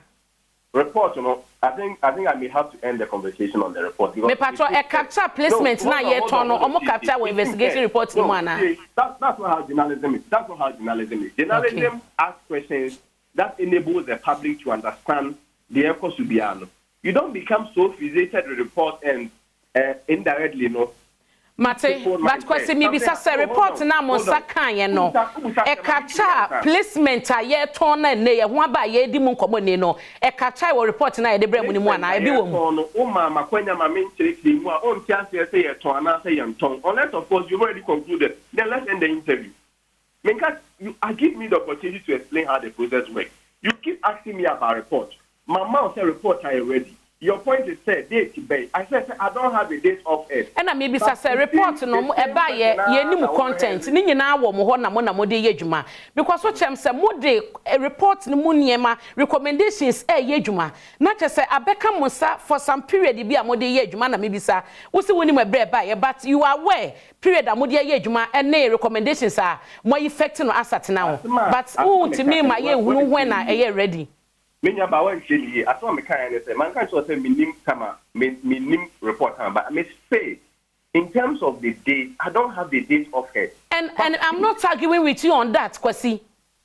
report no I think I may have to end the conversation on the report because me patro e capture placement na ye ton no omo capture wo investigation report ni mo ana that's not how journalism is. That's not how journalism is. Journalism asks questions that enables the public to understand the ecosystem. You don't become so fixated with report and indirectly, no. Mate, but kwasi mi bisa say report na mo saka ye no. E kacha placement a ye ton na ne ye ho aba ye di mu nkomo ni no. E kacha wo report na ye de bremu ni mu ana e bi wo mu. No, o ma makwanya ma menchiri mu a on tia say ye ton na say ye ton. Unless of course you've already concluded. Then let's end the interview. Because I give me the opportunity to explain how the process works. You keep asking me about report. My mom said report I already. Your point is said date bay. I said I don't have a date of it. And I maybe say report no eba ye ni mu content ni nyina wo mo ho na mo de ye dwuma because what chem say mo de report ni mu niema recommendations ye dwuma na che say abeka mo sa for some period bi a mo de ye dwuma na maybe say wo se woni mo bre ba ye but you are aware period a mo de ye dwuma and recommendations are more effective no asset now but who to me ma ye hunu when na ye ready. Menya ba wan hwe ni aso me kan ne say man kan so say minim kama minim report but I may say in terms of the date I don't have the date of it and I'm not arguing with you on that Kwasi.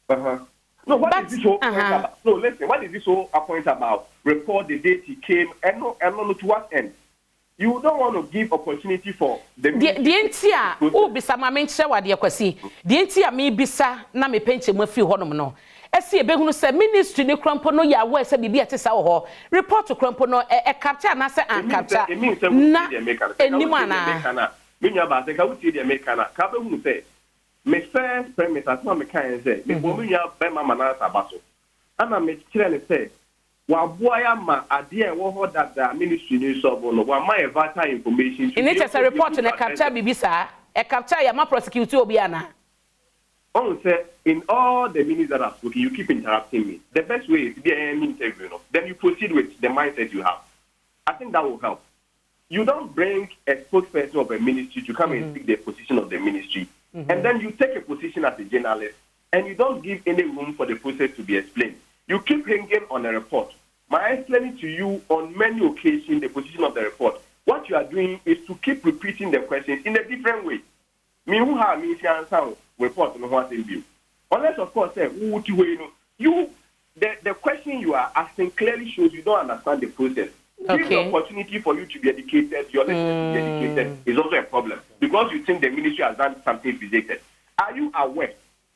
No, what is this whole point about? No, listen, what is this whole point about? Report the date he came and no to what end? You don't want to give opportunity for the entia o bisa ma menche wade Kwasi the entia me bisa na me penche mo fi honom no esi ebehunu se ministry ni krampo no ya we se bibi atesa wo ho report to krampo no e capture na se an capture na enima na minya ba se ka wuti de make na ka behunu se me first premise asma me kan se me bo minya be mama na sabaso ana me kire ne se wa boya ma ade e wo ho dada ministry ni so bo no wa ma vital information in it as a report na capture bibi sa e capture ya ma prosecute obi ana. On say in all the minutes that I've spoken, you keep interrupting me. The best way is to be an interview, then you proceed with the mindset you have. I think that will help. You don't bring a spokesperson of a ministry to come and speak the position of the ministry, and then you take a position as a journalist, and you don't give any room for the process to be explained. You keep hanging on a report. My explaining to you on many occasions the position of the report. What you are doing is to keep repeating the questions in a different way. Me who have me answer report on what in view. Unless of course say the question you are asking clearly shows you don't understand the process. Give the opportunity for you to be educated, your listeners to be educated is also a problem. Because you think the ministry has done something rejected. Are you aware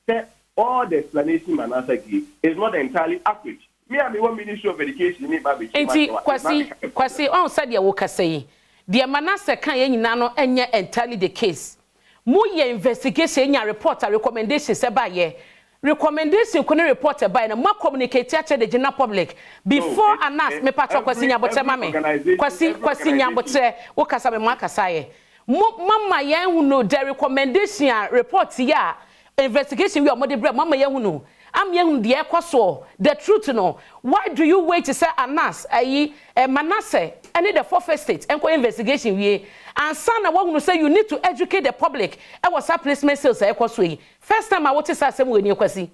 that all the explanation and answer give is not entirely accurate? Me and one Ministry of Education need baby. Kwasi on said ya woka say the manase kan ye nyina no enye entirely the case. Mu ye investigation nya report a recommendation se ba ye recommendation ko ne report ba na ma communicate to the general public before anas me patro Kwasi Nyabotre mame Kwasi Nyabotre wo kasa me ma kasa ye mama ye hu no the recommendation a report ya investigation we amode bre mama ye hu no am ye hu de ekoso the truth no why do you wait to say anas ayi manase any the fourth state enko investigation we and son na say you need to educate the public e was a placement sales ekoso yi first time I want to say asem we ni Kwasi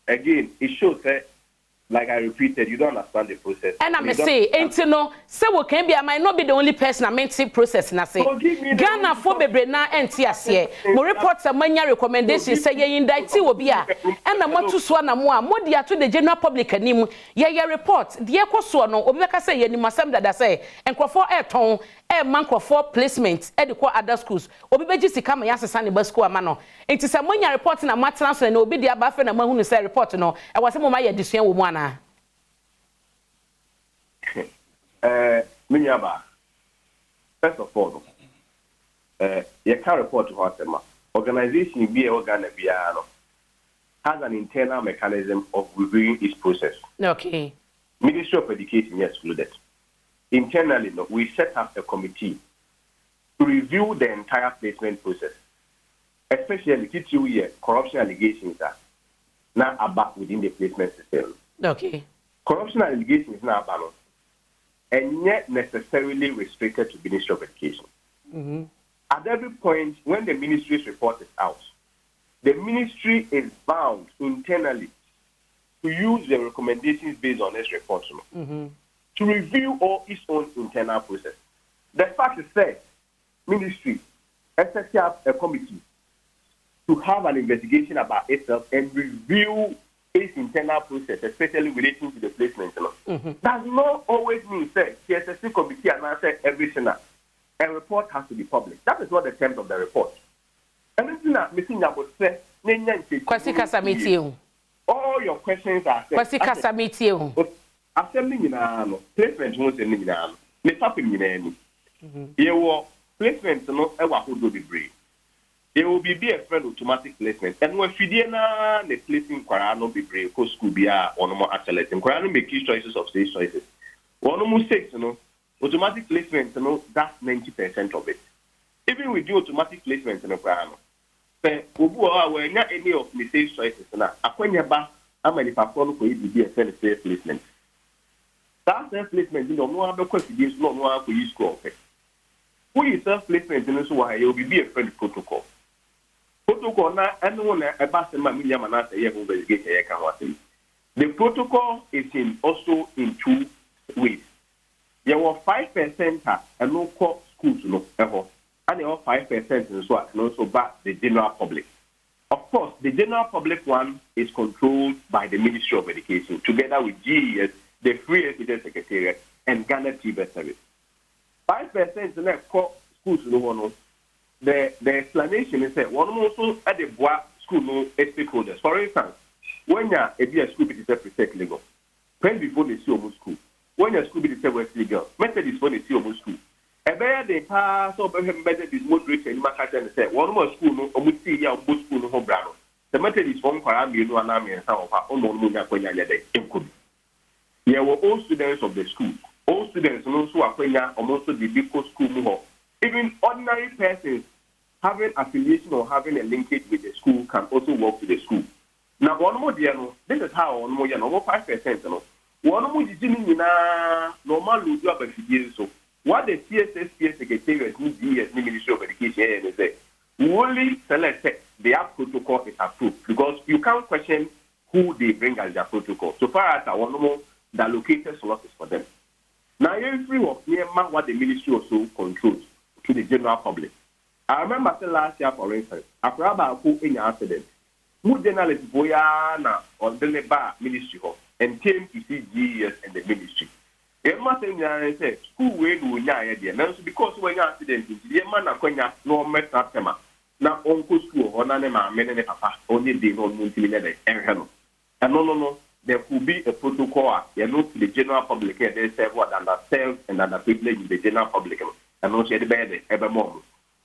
again it shows that like I repeated, you don't understand the process. And I may say, ain't no, so we can be, I might not be the only person I meant to process. And I say, Ghana for bebre na NTS. Mo reports a many recommendations say ye indict will be a, and I want to swan a more dia to the general public and him, ye report, the echo swan, or Obeka say, ye masam that I say, and for air tone, air man for placement, educate other schools, Obeji to come and ask a sunny bus school mano. It is a money reporting a matter and obe the above and a man who say report no. I was some of my edition with one. Minyaba, first of all, you can't report to Hotema. Organization be a organ has an internal mechanism of reviewing its process. Okay. Ministry of Education excluded. Internally, we set up a committee to review the entire placement process, especially TTU corruption allegations are now about within the placement system. Okay. Corruption allegations now about and yet necessarily restricted to Ministry of Education. At every point, when the ministry's report is out, the ministry is bound internally to use the recommendations based on its report to review all its own internal process. The fact is that ministry has set up a committee to have an investigation about itself and review its internal process, especially relating to the placement. Does not always mean that the SSC committee announced everything. a report has to be published. That is what the terms of the report. And it's not missing about say, all your questions are assembly placement was in the placement no ever would be brave. It will be a friend automatic placement. And when Fidiana the placing Quarano be brave, because school be or no more accelerating. Quarano make key choices of stage choices. One almost 6, automatic placement, that's 90% of it. Even with the automatic placement in the Quarano. When not any of the stage choices, when you're back, I'm going to be a self placement. That self placement, no other questions, no one for you score. Who is self placement in this way, you'll be a friend protocol. Protocol now, anyone about the Mamma Manasa, the protocol is also in 2 ways. There were 5% and no core schools, and there were 5% and so and also back the general public. Of course, the general public one is controlled by the Ministry of Education, together with GES, the Free Education Secretariat, and Ghana TV Service. 5% in the core schools, the explanation is that one also at the bois school stakeholders. For instance, when you're a school is a protect legal, when before they see almost school, when your school is a West legal, method is when they see almost school. A better they pass over him better is moderate and market and say one more school no almost see ya both school no brano. The method is one parameter no anami and some of our own monument when you're there. There were all students of the school, all students also are when almost the big school more. Even ordinary persons having affiliation or having a linkage with the school can also work to the school. Now, one more dear, this is how one more 5%. One more normal would do about so. What the CSS Secretariat needs the Ministry of Education is that we only select their protocol is approved because you can't question who they bring as their protocol. So far as I want to know, the allocated slots is for them. Now, every work near what the ministry also controls to the general public. I remember last year, for instance, after who in an accident, who journalists boyana or the bar ministry and came to see GES and the ministry. It must say, school way do not idea. Now, because when you accident, the man of Konya no met that tema. Now, uncle school or Nanema, men papa, only they know multi-millionaire and hello. And no. There could be a protocol, to the general public, and they say what undersells and underprivileged in the general public, and not yet bad ever more.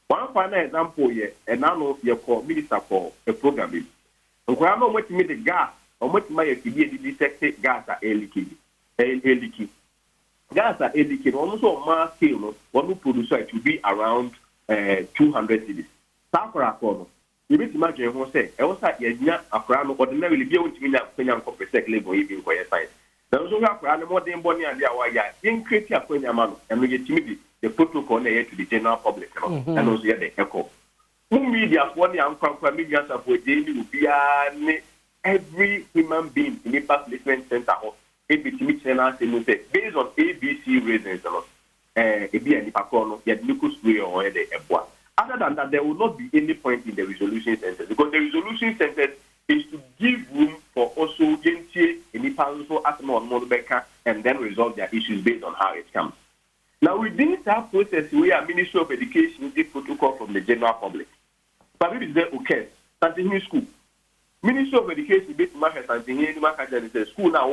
One final example here, and now you call minister for a program. And when I know what to make the gas, or what to make the detected gas at a leaky. Gas at a leaky, almost on mass scale, one who producer it will be around 200 cities. Sakura Kono. You may imagine who say, I was at Yajna, a crown, ordinarily be able to mean that Penyan for sec label, even for your science. There was a crown more than Bonnie and Yawaya, in creating a Penyaman, and we get timidity, the protocol to the general public, and also the echo. Who media, one young millions of what daily will be every human being in the placement center of ABT channel, based on ABC reasons, a be any pacono, yet Lucas Way or a bois. Other than that, there will not be any point in the resolution centers because the resolution centers is to give room for also Gentie, Nipanso, Asmo, and Monbeca, and then resolve their issues based on how it comes. Now, within that process, we are Ministry of Education, the protocol from the general public. But it is there, okay, Santini School. Ministry of Education, based on Santini, school now,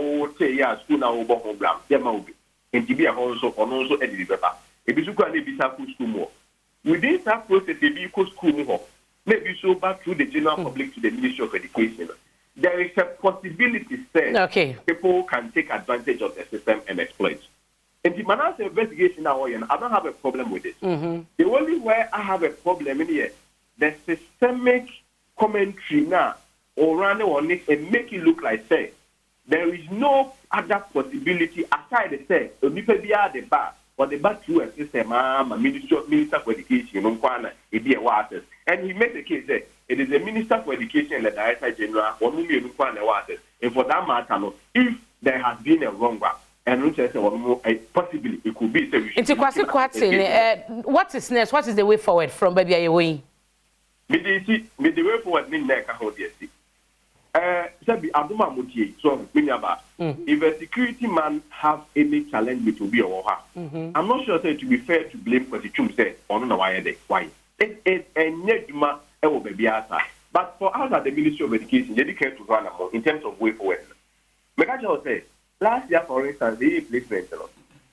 school now, program, there might be. And to be also edited. If you look at the school more. Within that process, the vehicle school more, maybe so back to the general public to the Ministry of Education. There is a possibility that people can take advantage of the system and exploit. And the Manasa investigation now, I don't have a problem with it. The only way I have a problem in here, the systemic commentary now, or run on it and make it look like say there is no other possibility aside the say the bar. But the back to a system, Minister for Education, and he made the case that it is the Minister for Education and the Director General, or and for that matter, if there has been a wrong one, and possibly it could be. What is next? What is the way forward from Baby Away? The way forward, Sabi Adoma Mutie, so Minyaba. If a security man have any challenge with Obi or her, I'm not sure say to be fair to blame for the chum said on the why. It and Neduma will be asa. But for us at the Ministry of Education, you care to run in terms of way forward. Mekajo say last year, for instance, the placement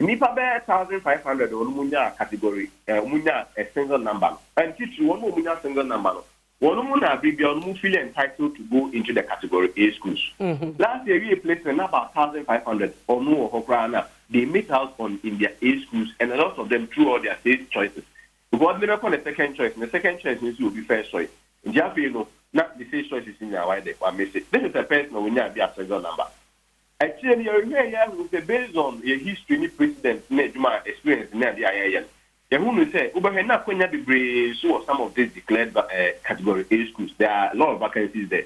Nipa be 1,500 on Munya category, Munya a single number, and teach one Munya single number. One Muna be feel entitled to go into the category A schools. Last year, we placed about 1,500 or more Hokrana. They made out on in their A schools, and a lot of them threw all their state choices. Because they don't the second choice, and the second choice needs to be first choice. In Jaffa, you know, not the same choice is in your way. They miss it. This is a person when you have a single number. Actually, you're based on your history, precedent, experience in the IAN. The woman say, Ubahena Quenya be brave, so some of these declared category A schools. There are a lot of vacancies there.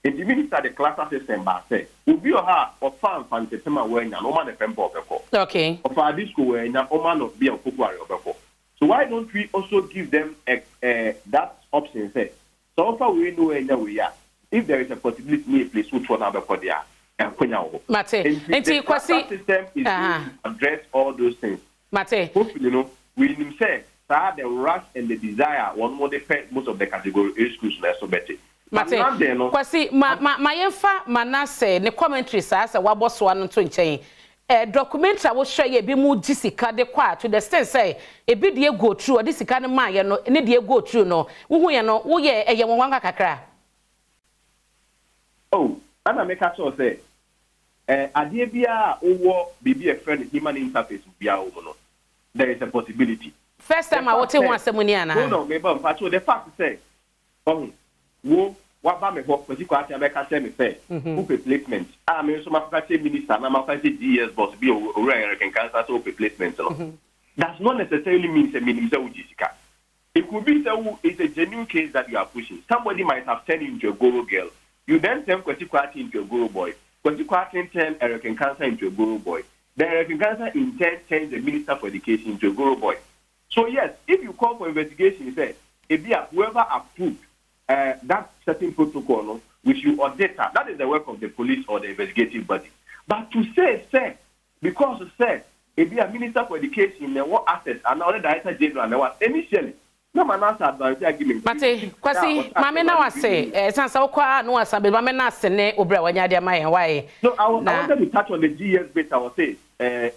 In the minister, the class system, but say, Ubi or her or farm fancy summer when no man a pempo. Okay. Of our disco when no man of be a popular. So why don't we also give them that option? Say, so far we know where we are. If there is a possibility, near place which one have for there. Mate, and the system is to address all those things. Mate, hopefully, you know, we say that the rush and the desire one more depend most of the category A schools are so better. Mate, kwasi my yefa manase ne commentary sa wabo so anu to nchen. Documentary wo share ye bi mu disika de kwa to the extent say e bi de go through the sika ne ma ye no ne de go through no wo hu ye no wo ye eye wonwanka kakra. Oh, and I make a sure say adie bia owo bibi a friend human interface bia omo. There is a possibility. First time I wote one asem ni ana. No, me ba mpacho the fact say wo wa ba me ho kwasi kwa tia be ka say me say who placement me so ma ka say minister na ma ka say DS boss bi o American cancer so placement no. Does not necessarily mean say minimum say ujisika. It could be that it's a genuine case that you are pushing. Somebody might have turned into a guru girl. You then turn kwasi kwa into a guru boy. Kwasi kwa turn American cancer into a guru boy. The American Cancer in turn turns the Minister for Education into a guru boy. So yes, if you call for investigation, you say, whoever approved that certain protocol, no, which you audit, that is the work of the police or the investigative body. But to say, because say, a Minister for Education, there were assets, and now the Director General, there was initially. No man answer advance argument. Mate, kwasi, mame na wase, sansa okwa no asabe, mame na sene obra wanya dia mai why. So I wanted to touch on the GS bit. I was say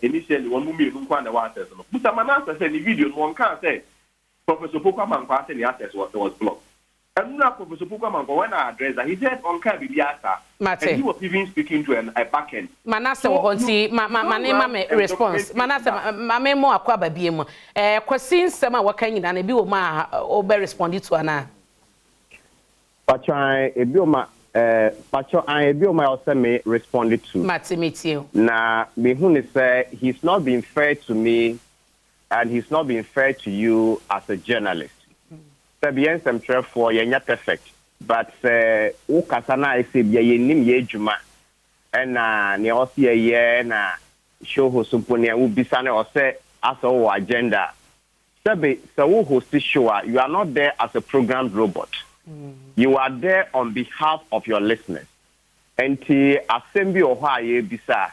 initially one mummy no kwa na access no. But man answer say the video one can say Professor Pokwa kwa say the access was blocked. And now Professor Pokwa when I addressed that, he said on can be answer. And he was even speaking to a back end. Manase wo honti mame response. Manase mame mo akwa ba biem. Kwasi nsem a waka nyina na bi wo ma obe respond to ana. Pacho ebi o ma also me responded to. Matimitio. Na me hu ni say he's not being fair to me and he's not being fair to you as a journalist. Sabian some for you're perfect. But o kasana I say ye nim ye juma and ne osi ye na show ho sumponi u bisane o say as our agenda. Sabi so wo host show you are not there as a programmed robot. You are there on behalf of your listeners. And the assembly or why you bisa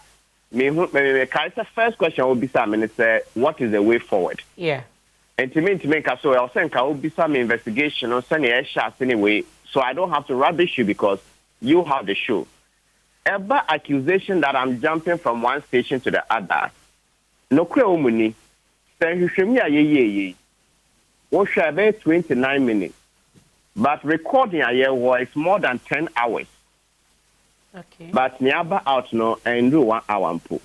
me first question will be some say what is the way forward? Yeah. And to make us so I'll send ka will be some investigation on send a shots anyway. So I don't have to rubbish you because you have the show. Ever accusation that I'm jumping from one station to the other. No kwe omuni. Say you should me ye. What should be 29 minutes. But recording a year was more than 10 hours. Okay. But nearby out no and do 1 hour and po.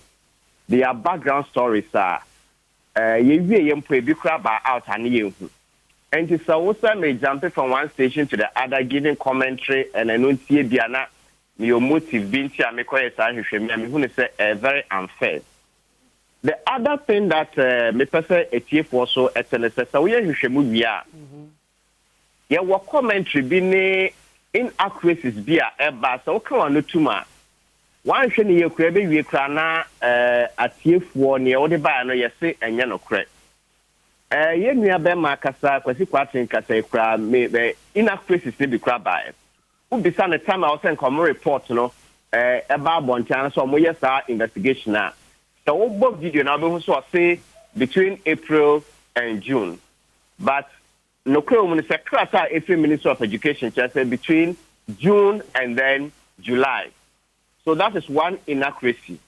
Their background stories are ye out and you. And it's also may jump from one station to the other, giving commentary and I don't see Diana, your motive being to make say very unfair. The other thing that me person a chief also at so we should yeah, what commentary be inaccuracies be a so come on to ma. One should you crave we crana a chief one year or the buy no yes and yano crack. Yen near Bema Cassa, Quasi Quatin Cassa, me inaccuracies to be crab by. Ubisa the time I was in common report, about Bontiana, so yes, investigation now. So both video now also say between April and June. But no criminal secretary every Minister of Education just said between June and then July. So that is one inaccuracy.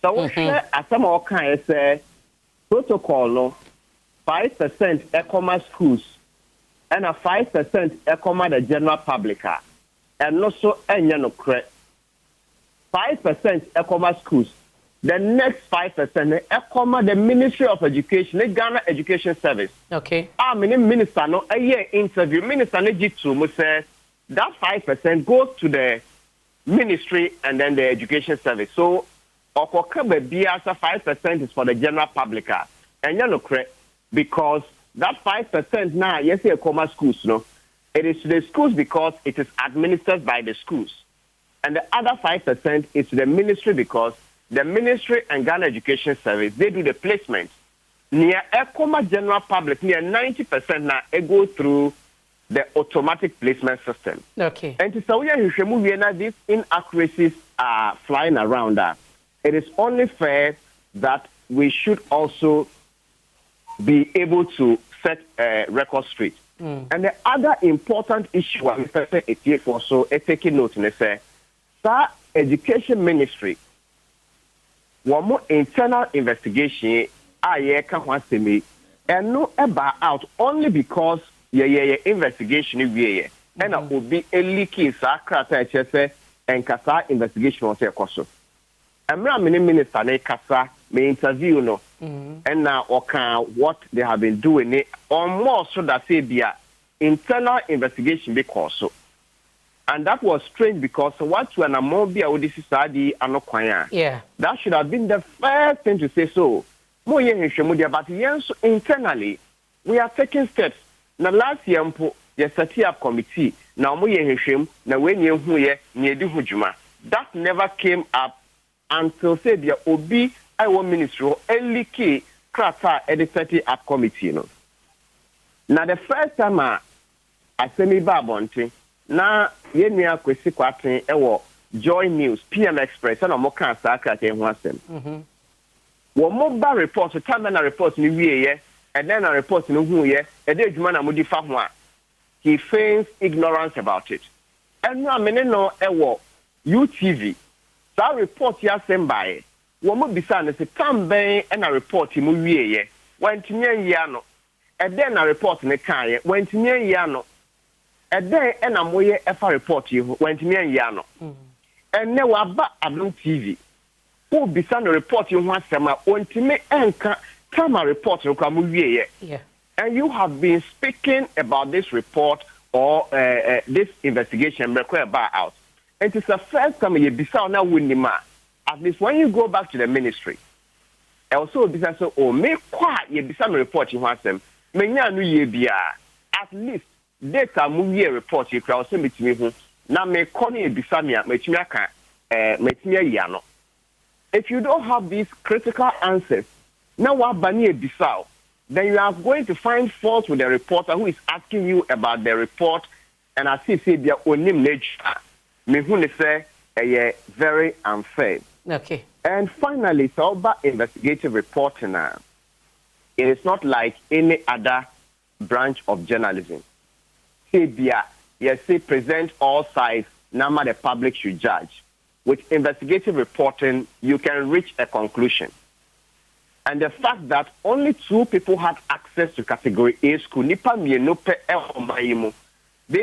So as some of kind say protocol no 5% ECOMA schools and a 5% ECOMA the general public and also no credit. 5% ECOMA schools. The next 5% ECOMA the Ministry of Education, the Ghana Education Service. Okay. Minister no a year interview. Minister Nejitu says that 5% goes to the ministry and then the education service. So Okokabe Biasa 5% is for the general public. And you know because that 5% now, yes, ECOMA schools, no, it is to the schools because it is administered by the schools. And the other 5% is to the ministry because the ministry and Ghana Education Service, they do the placement. Near ECOMA general public, near 90% now, it goes through the automatic placement system. Okay. And to say these inaccuracies are flying around us, it is only fair that we should also be able to set a record straight. And the other important issue I'm also taking note in is that education ministry, one more internal investigation, and no about out only because investigation is and will be a leaking sakrata and kasa investigation on say koso. Amra minister ne kasa me interview no and now what they have been doing it or more so that say be internal investigation because so. And that was strange because what when a more be this is yeah, that should have been the first thing to say so. But yes, internally we are taking steps. Now last year, you set up committee. Now that never came up until say the Obi Iwo ministry or LK Krata edited up committee. No. Now the first time I say me babonte. Now yenya kwesi kwaten ewo Joy News PM Express and omoka saka te ho asem. Wo mobile report time na report ni wieye and then a report no hu ye e dey adwuma na modi fa ho a he feigns ignorance about it. And no amene no ewo UTV that report ya sembae wo mo bisa na se tamben and a report mu wieye wantimi ya no and then a report ne kan ye wantimi ya no and then and a moye efa report you wantimi ya no and ne wa ba Adom TV who bisa no report you ho asema wantimi enka Tama report yeah. And you have been speaking about this report or this investigation out. It is the first time you decide now at least when you go back to the ministry. Also decide so oh me kwa you decide report you want them. Menya no ye bia at least data movie report you crowd send it to me na me koni decide me metimi aka metimi ya no. If you don't have these critical answers now, then you are going to find fault with the reporter who is asking you about the report, and as he said, their own nature. Me say very unfair. Okay. And finally, it's all about investigative reporting now. It is not like any other branch of journalism. Say present all sides, now the public should judge. With investigative reporting, you can reach a conclusion. And the fact that only 2 people had access to category A school, they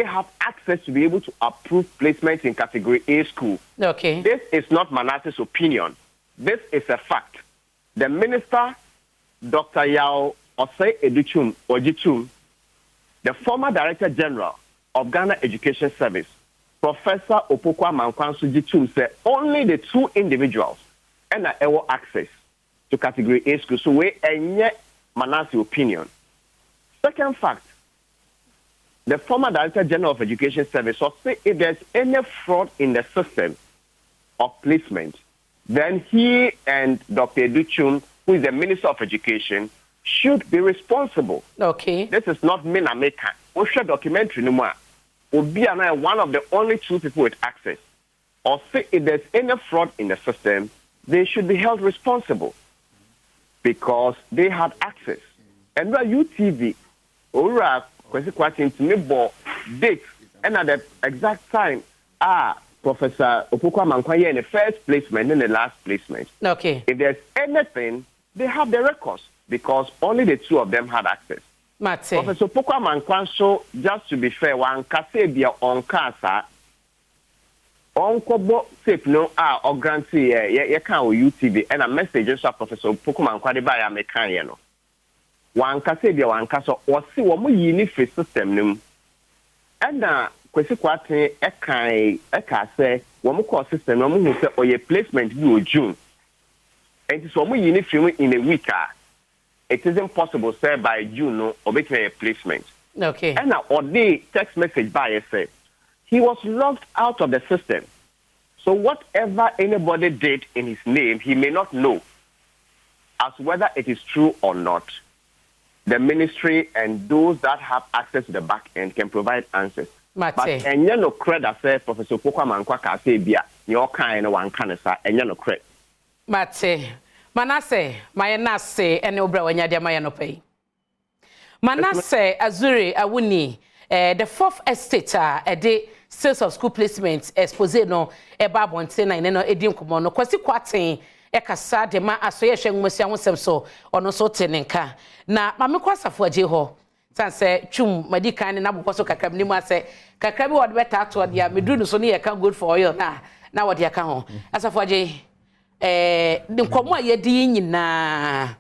have access to be able to approve placement in category A school. Okay. This is not Manasseh's opinion. This is a fact. The minister, Dr. Yao Osei Educhum Ojitum, the former Director General of Ghana Education Service, Professor Opokwa Mankwansu Jitum, said only the 2 individuals and have access to category A school. So we yet Manasseh's opinion. Second fact, the former Director General of Education Service will say if there's any fraud in the system of placement, then he and Dr. Educhum, who is the Minister of Education, should be responsible. Okay. This is not Minameka. We should documentary no more. Obiana one of the only 2 people with access. Or say if there's any fraud in the system, they should be held responsible because they had access. And where UTV, Ora, Kwesi to me date, and at the exact time, Professor Opukwa Mankwaye in the first placement and the last placement. Okay. If there's anything, they have the records because only the 2 of them had access. Mate. Professor Opukwa Mankwaye, just to be fair, one Kasebia on Kasa, on Kobo safe no or grantee, ye can UTV, and a message just Professor Opukwa Mankwaye by a mechanic. One Kasebia, one Kaso, or see what we need for system. And Kwesi Kwate eka say wo call system no mu say oye placement bi o June. And so mo yini film in a week. It isn't possible say by June no obetime a placement. Okay. And now the text message by say he was locked out of the system. So whatever anybody did in his name, he may not know as whether it is true or not. The ministry and those that have access to the back end can provide answers. Mate. But enye no credit say Professor Opukwa Mankwa ka say bia ne okan no wan kan sa enye no credit. Mate. Manase, mayenase ene obra wanya dia maye no pay. Manase Azuri Awuni the 4th estate de sales of school placement expose no e ba bonte na ene no edi nkomo no kwasi kwaten e kasa de ma asoye hwenmusia hosem so ono so tenenka na mame kwasafo aje ho sanse twum madikan ne nabokọ so kakram ni mu ase kakra bi wode beta to dia meduru so ne ye ka good for oil na wode aka ho asafo aje de nkomo ayedi nyina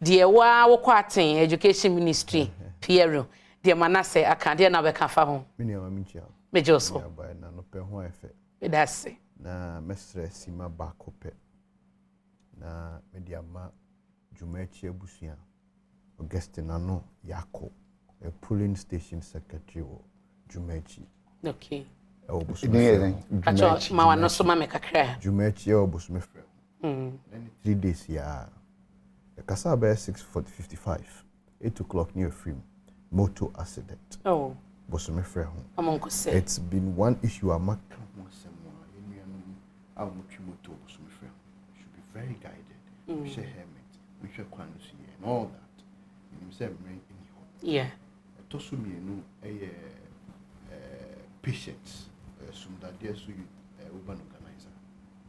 de wa wo kwaten education ministry Pierre de Manase akande na be ka fa ho mini ama minchia mejoso na no pe ho efe edase na mestre sima bakope na mediama jumachi abusia Augustina no yako a polling station secretary wo jumachi. Okay. Acho ma no so ma me kakra jumachi e obusume frɛ. Then 3 days ya the kasaba 6:55 8 o'clock near film motor accident. Oh. Bosume frɛ ho. Amonko say. It's been one issue amaka ho asɛm a Nnawotwi motor bosume frɛ ho. Should be very guided. We share helmet, we share kwanusi and all that. Yeah. Tosumienu patients sumdadia so urban organizer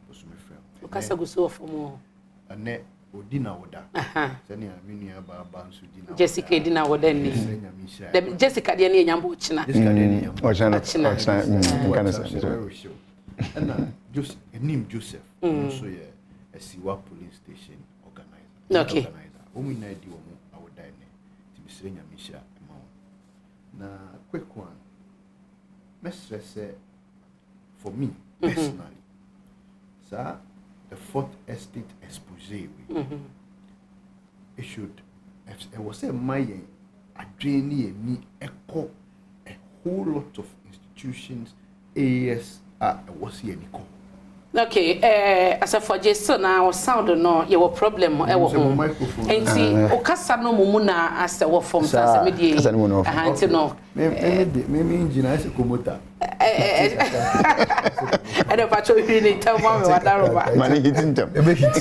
bosume frɛ okasa guso for more ane odina woda sani aminua baba nso dina Jessica dina woda ni Jessica de ne nyambo china Jessica de ne nyambo china and Joseph nim Joseph so ye asiwa police station organizer okay omu na di wo Srenya Misha na quick one mestre say for me personally sir the 4th estate expose it should I was say my adreni ni echo a whole lot of institutions AS was here ni okay as a for Jason now sound no your problem e wo ho enti o kasa no mumu na as wo form sense media anti no me engineer ase komota ada pa cho ni tell me what that roba mani hitin tam e be hiti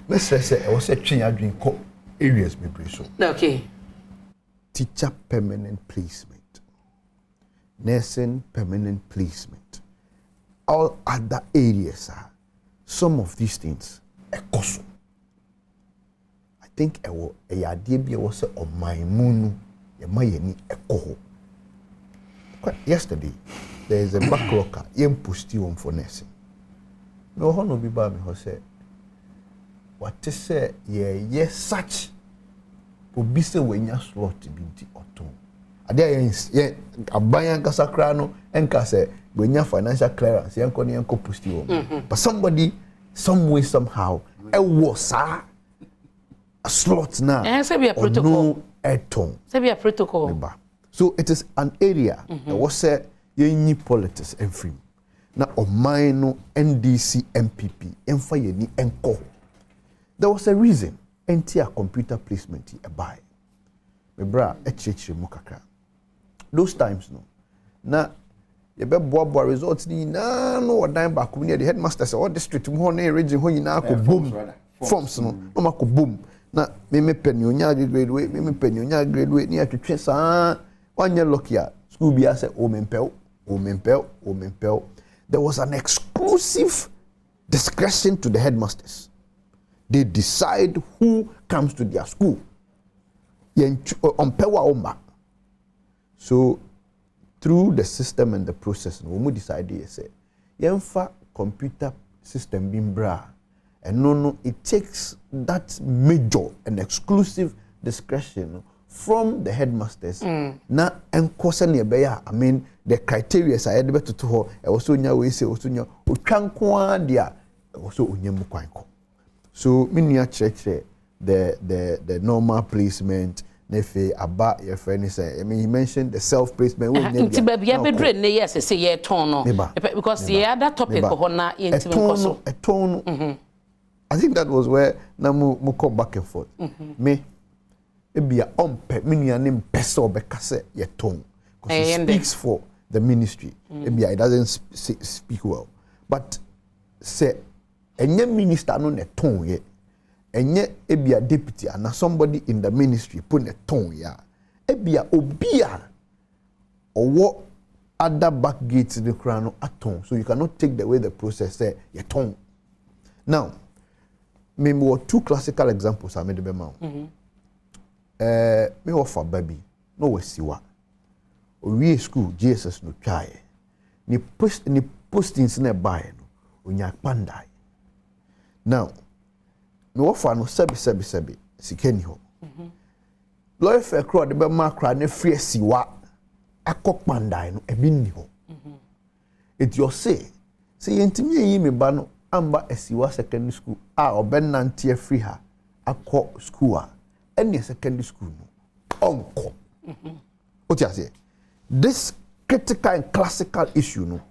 let's say I was twen adwin ko areas me so okay teacher permanent placement nursing permanent placement all other areas some of these things ekoso I think a idea bi was on my moon ye mayeni ekoho yesterday there is a backlocker yem posti on for nursing no hono bi ba me ho say what say ye such obi se wanya slot bi nti oton ade ye aban kasakra no enka say wanya financial clearance yanko ne yanko posti on but somebody some way somehow was a slot now say be a protocol no eton say be a protocol so it is an area that was say yenyi politics every na oman no NDC MPP emfa yeni enko there was a reason enti a computer placement e buy me bra e chechire mu kakra those times no na ye be boa results ni na no odan back near the headmasters all district ho na region ho nyina ko boom forms no no ma ko boom na me penny onya grade we me penny onya grade we ni atwetwe saa wanya lokia school bia say o mempel. There was an exclusive discretion to the headmasters. They decide who comes to their school. So through the system and the process, we decided say, yenfa computer system bimbra, and no, it takes that major and exclusive discretion from the headmasters. Na enkosa ne beya, I mean the criteria I had better to her. Also nya we say also nya otwankwa dia also onyem kwanko. So minia cheche the normal placement nefe aba your friend say I mean he mentioned the self placement we nti ba bia bedre ne yes say ye ton no because the other topic ho na yentimi nkoso I think that was where na mu come back and forth. Me ebia ompe minia ne mpese obekase ye ton because it speaks for the ministry. Ebia it doesn't speak well, but say enye minister no ne ton ye enye ebia deputy and somebody in the ministry put a ton ya ebia obia or other back gates in the crown aton, so you cannot take the way the process say ye ton. Now me more two classical examples I made the bema. Me offer baby no we siwa we school Jesus no try ni postings na buy no onya pandai. Now me offer no sebi sikeni ho lawyer fair crowd de be ma kra na free siwa akok pandai no ebi ni ho it you say yentimi yi me ba no amba esiwa secondary school obenante free ha akọ school any secondary school no onko what you say this critical and classical issue no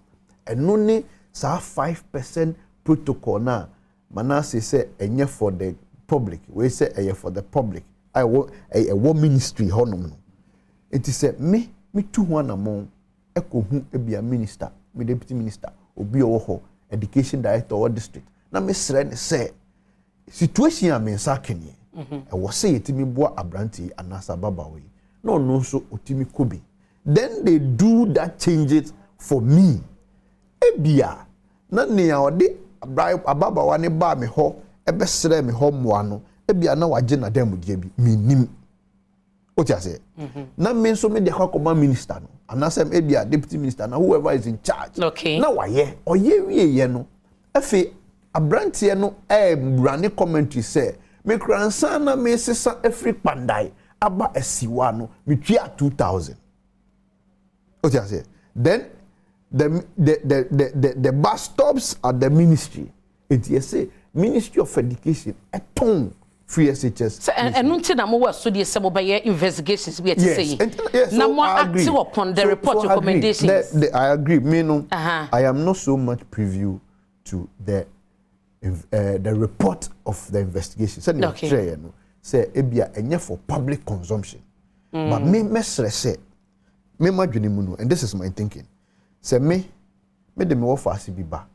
and only sa 5% protocol na manase say enye for the public we say enye for the public I want a ministry honom no it is say me tu ho anamon ekohu ebia minister me deputy minister obi owo education director or district na me sre ne say situation am nsakeni e wo say yetimi boa abranti anasa babawe no so otimi kobi then they do that changes for me ebia na ne ya ode ababawa ne ba me ho ebe sre me ho moa no ebia na waje na dem die bi minim what you say na me so me de akoma minister no anasa ebia deputy minister na whoever is in charge okay na waye oye wiye no efe abrantie no brane commentary say me kransa na me sesa every pandai aba esiwa no me twa 2000 what you say then the bus stops at the ministry it you say Ministry of Education eton free SHS so and until na mo so dey say mo be investigations we say na mo active upon the report recommendations I agree me no I am not so much preview to the report of the investigation say no say ebia enye for public consumption but me mesre say me madwene mu no and this is my thinking say me de me wo fast bi ba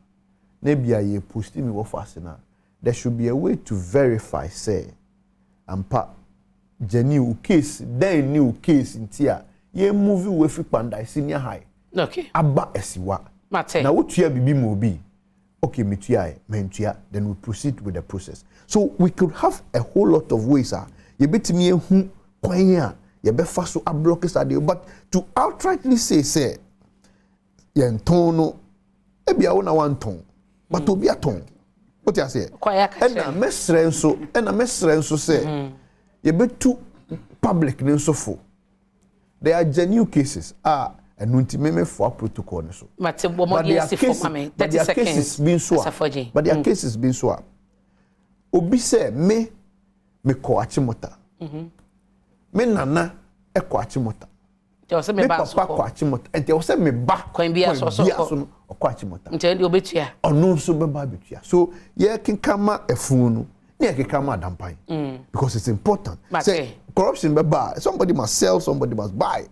na bia ye post me wo fast na there should be a way to verify say ampa genuine case then new case intia ye movie we fi pandai senior high okay aba esiwa mate na wotua bibi mo bi okay metua mentua then we proceed with the process so we could have a whole lot of ways ye betimi ehu kwan a ye be fa so ablock stadium but to outrightly say yenton no ebia wo na wanton but obi aton what you say na mesre nso say ye betu public ne nso fo there are genuine cases and untimeme for protocol ne so but there are cases being so but there are cases being so obi say me ko achimota me nana e ko achimota me papa ko achimota enti o say me ba kwan bia so ko achimota enti ndi obetua ono nso be ba betua so ye kinkama efun no na ye kinkama adampan because it's important say corruption be ba somebody must sell somebody must buy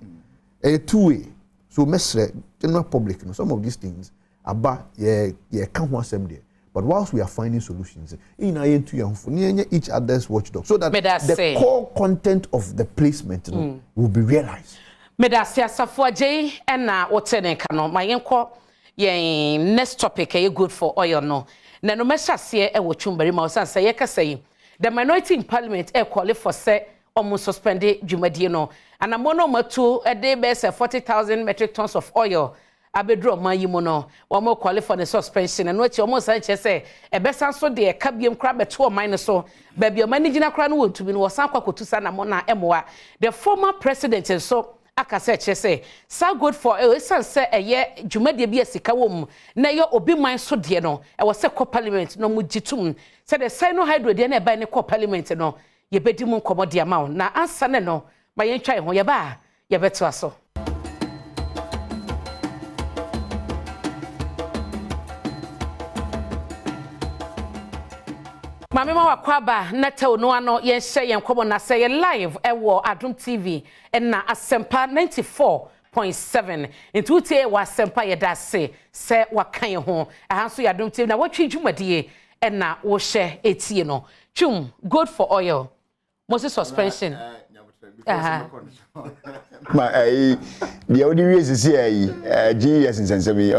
a two way So mesre general public, you know, some of these things aba can't want them there. But whilst we are finding solutions, in each other's watchdog, so that the core content of the placement will be realized. Medasi asafo J and wotene kano my next topic good for oil no. Na no mesha se e wo chumbari ma osan say ye kasa the minority in parliament call for say almost suspended dwumadie no. And amono matu a day base 40,000 metric tons of oil. Abedro man yi mo no one more qualify for the suspension and what you almost say e besan so de kabiem kra beto man so baby o managing kra no wontu bi no wasan kwakotusa na mo na emoa the former president so aka say so good for esan say eye dwumade bi asika wom na ye obi man so de no e wo say ko parliament no mu gitum say the sino hydro de na e ba ne ko parliament no ye bedi mu nkomo de ama na ansa ne no ma ye ntwa ho ye ba ye beto aso. Mami ma wakwaba na tew no ano ye hye yen komo na say live ewo Adom TV na Asempa 94.7 ntutie wa Asempa ye da se wakan ho ahanso ya Adom TV na watwi dwumadie na wo hye etie no twum good for oil Moses suspension ma the only reason say GS in Sensemi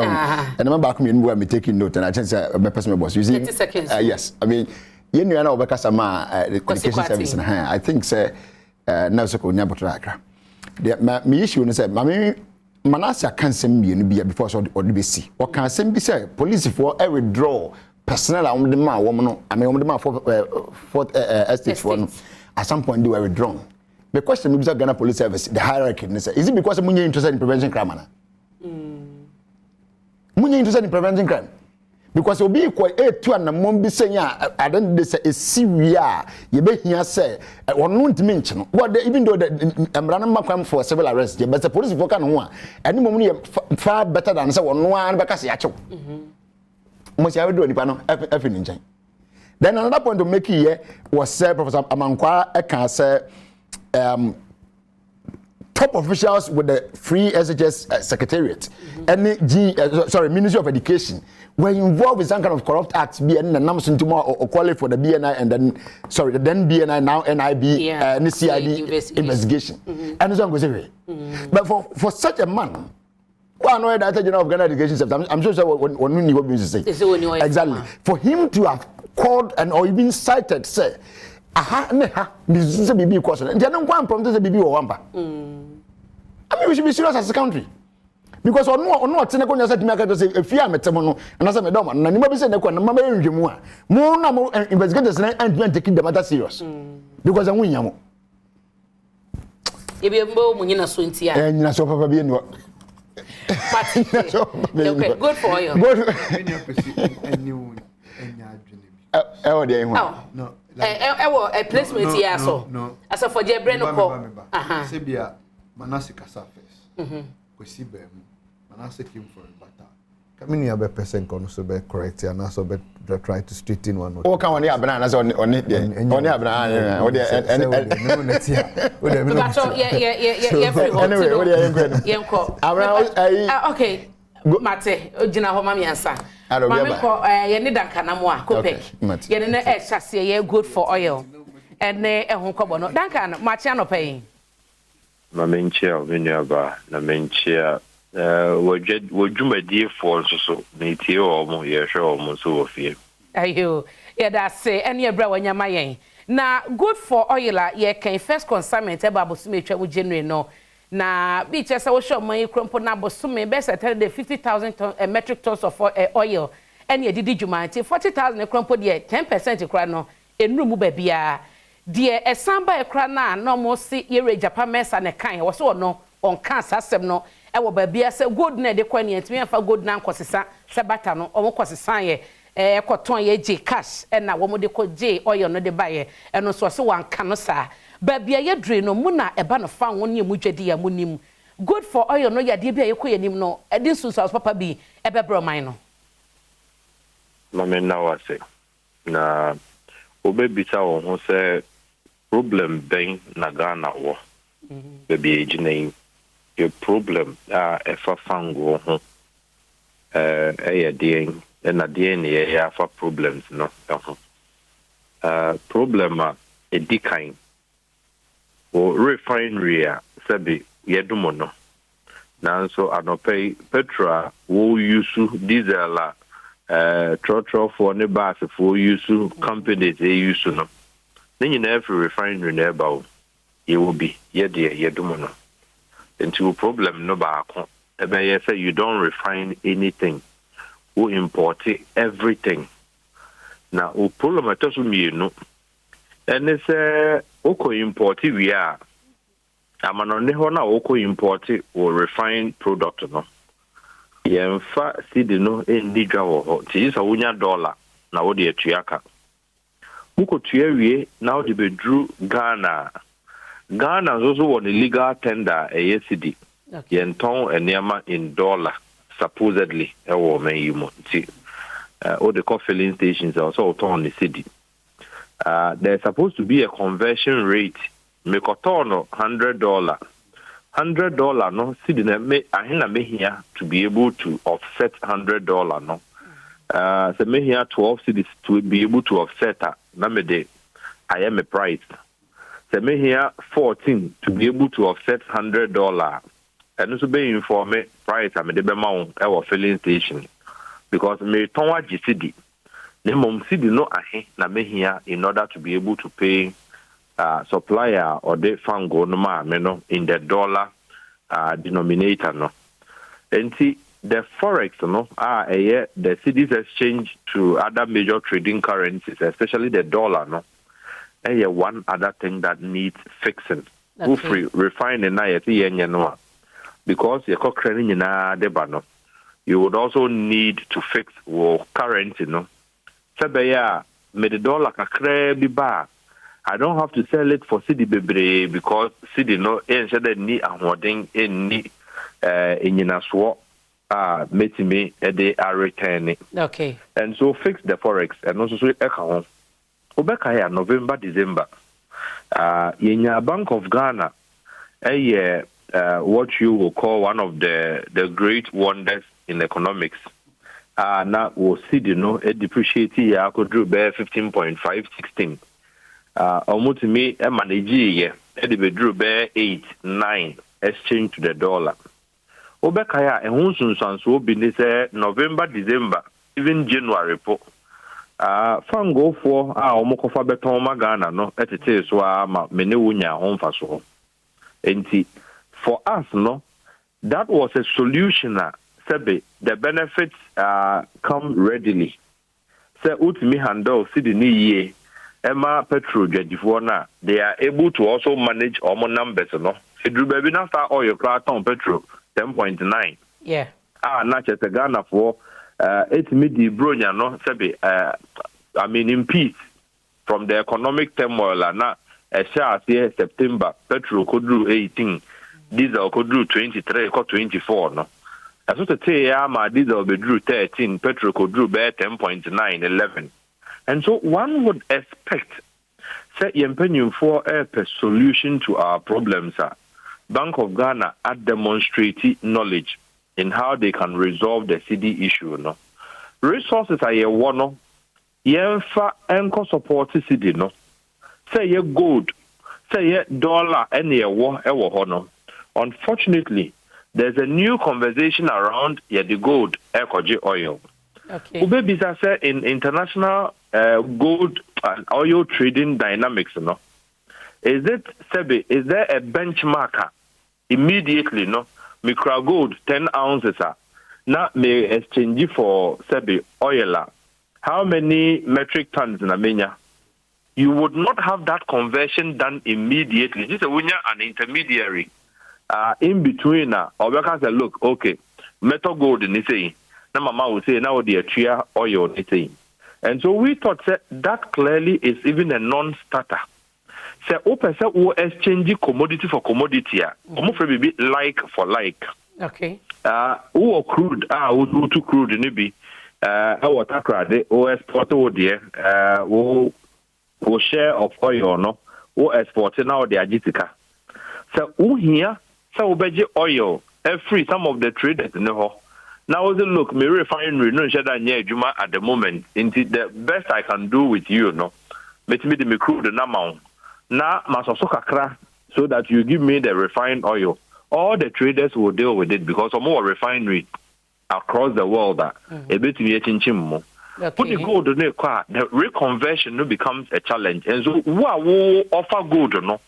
and I'm back me I'm taking note and I chance my personal boss you see 30 seconds yes I mean you know na obeka sama the communication service na I think say now so ko nya botra me issue no say me manasa kan sem bi before so or be see or can sem bi say police for withdraw personnel am the man wo no I mean the for estate for no at some point they were withdrawn. The question is Ghana Police Service, the hierarchy, is it because you're interested in preventing crime? You're interested in preventing crime? Because you'll be quite a two and a mom be saying, I don't say a Syria, you be here say, or not mention what even though I'm running my for several arrests, but the police for one, any moment far better than someone one because you must have do any panel, everything. Then another point to make here was Professor Amankwa can say top officials with the Free SHS Secretariat and Ministry of Education were involved in some kind of corrupt acts, BNI and Namson tomorrow or qualify for the BNI and then the then BNI now NIB and the CID investigation. And this one goes away. But for such a man, well, no, that General of Ghana Education Service, I'm sure one knew what you say. Exactly. For him to have called and or even cited, say, this is a BB question. And they don't want to promise a BB or wampa. I mean, we should be serious as a country. Because on what Seneca said to me, I say, if you are Metamono, and as a madam, and nobody said, more investigators and taking the matter serious. Because I'm winning. If you are Munina Swintia, and you're so probably in what. Okay, good for you. No. A placement here, so. No. As a for Jebreno call. Sebia, Manasi Casa first. We see them. Manasi came for a battle. Coming here, be person can also be correct and also be try to straighten one. Oh, come on, yeah, bananas on it. On yeah, banana. Okay. Mate, Ojina Homa Miansa. Mami ko ye ni dankana mo a kopek. Ye ne chase ye good for oil. Ene ehun kobo no. Dankana machi anopai. Mami nchia omenuaba na menchia wodwumadie for so na tie omo ye hwe omo so ofie. Ayo, ye da say ene ebra wanyama yen. Na good for oil a ye kan first consignment e ba bosume twa wo January no. Na bi chese wo show man krompo na bosume be settle the 50,000 metric tons of oil ene edidi dwumanti 40,000 krompo de 10% kra no enuru mu ba bia de esamba ekra na no mo si yere Japan mesa ne kan wo so no on kan sasem no e wo ba bia se gold na de kwani antimi afa gold na nkosesa se bata no o mo kosesa ye ekoton ye je cash na wo mo de ko je oil no de baye eno so se wan kan no sa babia ye dre no mu na eba no fa won ne mu dwade ya munim good for oil no ya de bia ye koyanim no edin sunsu papa bi ebebro man no mame na wase na obebita wo ho se problem ben na Ghana wo baby ejinayin a problem efa fango ho DN and a DNA for problems no problem a decline or refinery sabi yedumono nanso anope petrol wo use diesel trotro for ne bus for use companies they use no then you every refinery nearby it will be yedumono into problem no ba say you don't refine anything who import everything now o problem atosu mienu ene se oko import we are amano ne ho na oko import or refined product no yemfa sidi no enidwa wo ho ti so wonya dollar na wo de atuaka buko tuawie na wo de bedru Ghana so won illegal tender sidi yenton eniama in dollar supposedly e wo man yimo ti all the filling stations are also on the city. There's supposed to be a conversion rate. Mekotono $100. $100 no city na me ahina me here to be able to offset $100 no. So me here 12 cities to be able to offset that. Na me de I am a price. So me here 14 to be able to offset $100. And also be informed price I me de be mount our filling station. Because me tonwa GCD, the mom city no ahe na me here in order to be able to pay supplier or the fango no ma me no in the dollar denominator no. And see the forex no the cities exchange to other major trading currencies, especially the dollar no. One other thing that needs fixing. Okay. Refining na yeti no because you got credit na deba no. You would also need to fix currency, no? Sabeya, me the dollar kakre bi ba. I don't have to sell it for city bebre because city no enshade ni ahoden ni enyinaswo metime e are returning. Okay. And so fix the forex and also so eka ho. Obeka ya November December. Yenya Bank of Ghana what you will call one of the great wonders in economics. Now we'll see it depreciate ya could do bear 15.516. Almost me a manage ye it drew bear 8-9 exchange to the dollar. Obekaya and Hunsun Sans will be November, December, even January po. Fan go for our Mokofa Betoma Ghana no at it is wa menewunya home faso. And for us no that was a solution. Sebe, the benefits come readily. Se utimi handle Sydney ye, Emma Petro Jadifona, they are able to also manage all more numbers, no? It will be enough for your Claton Petro 10.9. Yeah. Not just a Ghana for 8 midi bronya, no? Sebe, I mean, in peace from the economic turmoil, na a share here September, Petro could do 18, diesel could do 23, could 24, no? As to say, my diesel be drew 13, petrol could drew bear 10.9, 11. And so one would expect, say, Yempenyum for a solution to our problems. Bank of Ghana are demonstrating knowledge in how they can resolve the CD issue. No? Resources are a one, Yemfa enco support CD, no? Say ye gold, say ye dollar, and ye war, no? Unfortunately, there's a new conversation around the gold ekoji oil. Okay. Ube say in international gold and oil trading dynamics, no? Is there a benchmark immediately, no? Micro gold 10 ounces now may exchange for oil. How many metric tons in Amenia? You would not have that conversion done immediately. This is an intermediary. In between, or say, look, okay, metal gold in this saying. Now, Mama will say, now the chia oil in saying. And so we thought that clearly is even a non-starter. Say, open say, we exchange commodity for commodity. Be like for like. Okay. Who crude? Who too crude? Maybe. Our takrade, who export there. Who share of oil, no? Who export now the agitica. So who here? So obeje oil free some of the traders in the hall. Now look, me refinery no shada nye adwuma at the moment. Into the best I can do with you, no. Let me the crude na amount. Na masoso kakra so that you give me the refined oil. All the traders will deal with it because some more refinery across the world that a bit me chinchim. Put the gold on the reconversion becomes a challenge. And so who offer gold no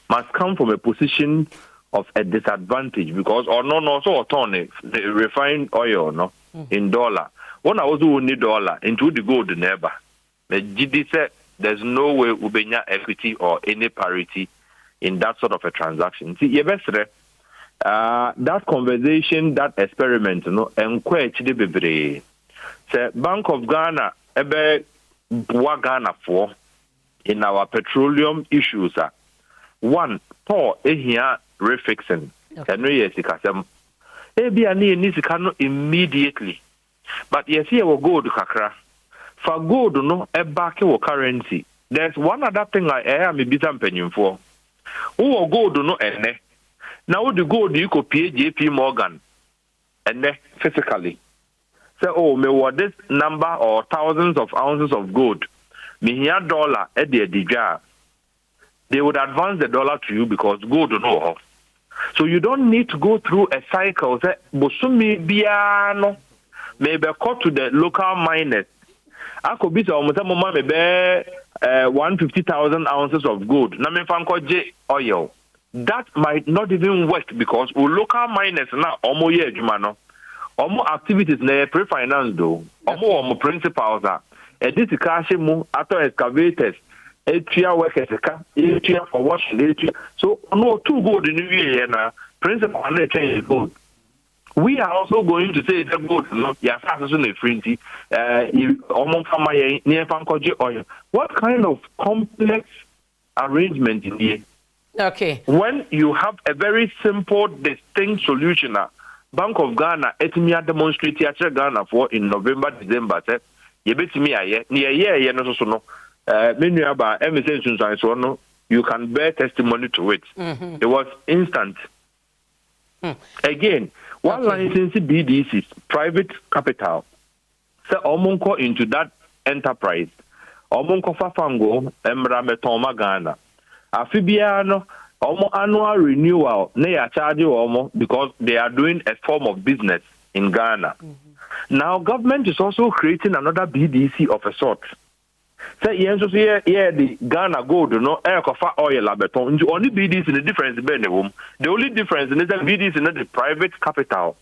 must come from a position of a disadvantage because so the refined oil no in dollar. When I was only dollar into the gold never. The GD said there's no way ubenya equity or any parity in that sort of a transaction. See, that conversation, that experiment, and actually be Bank of Ghana ebe Ghana for in our petroleum issues. One, Paul here refixing. Can we yes immediately. But yes, here will go to Kakra. For gold, no, a back or currency. There's one other thing I am a bit penny for. Who will go to no ene? Now the gold you could pay JP Morgan and physically. Say, oh, me what this number or thousands of ounces of gold. Me here dollar at the diga. They would advance the dollar to you because gold don't know. So you don't need to go through a cycle. Say, bosumi biano. Maybe call to the local miners. I could be almost a moment maybe 150,000 ounces of gold. Na me fan J oil. That might not even work because local miners now almost year jumano. Almost activities na pre-finance though. Almost principals are. This cash mu auto excavators. Etria workers etria for washing. So no two gold in the year na principal na change gold. We are also going to say that gold no ya fast on the free almost from my near Fankoji oil. What kind of complex arrangement in here? Okay. When you have a very simple, distinct solution, Bank of Ghana, Etimia demonstrate Ghana for in November, December, said, you bet me a year, near year, no, so no. Many about emissions and so on, you can bear testimony to it. It was instant. Again, one license BDCs, private capital, say Omonko into that enterprise. Omonko Fafango, Emra Metoma Ghana. Afibiano, annual renewal, they are charging almost because they are doing a form of business in Ghana. Now, government is also creating another BDC of a sort. Say, yes, so the Ghana gold, no air cofa oil, abeton. Only BDC in the difference in the The only difference is that BDC is the private capital.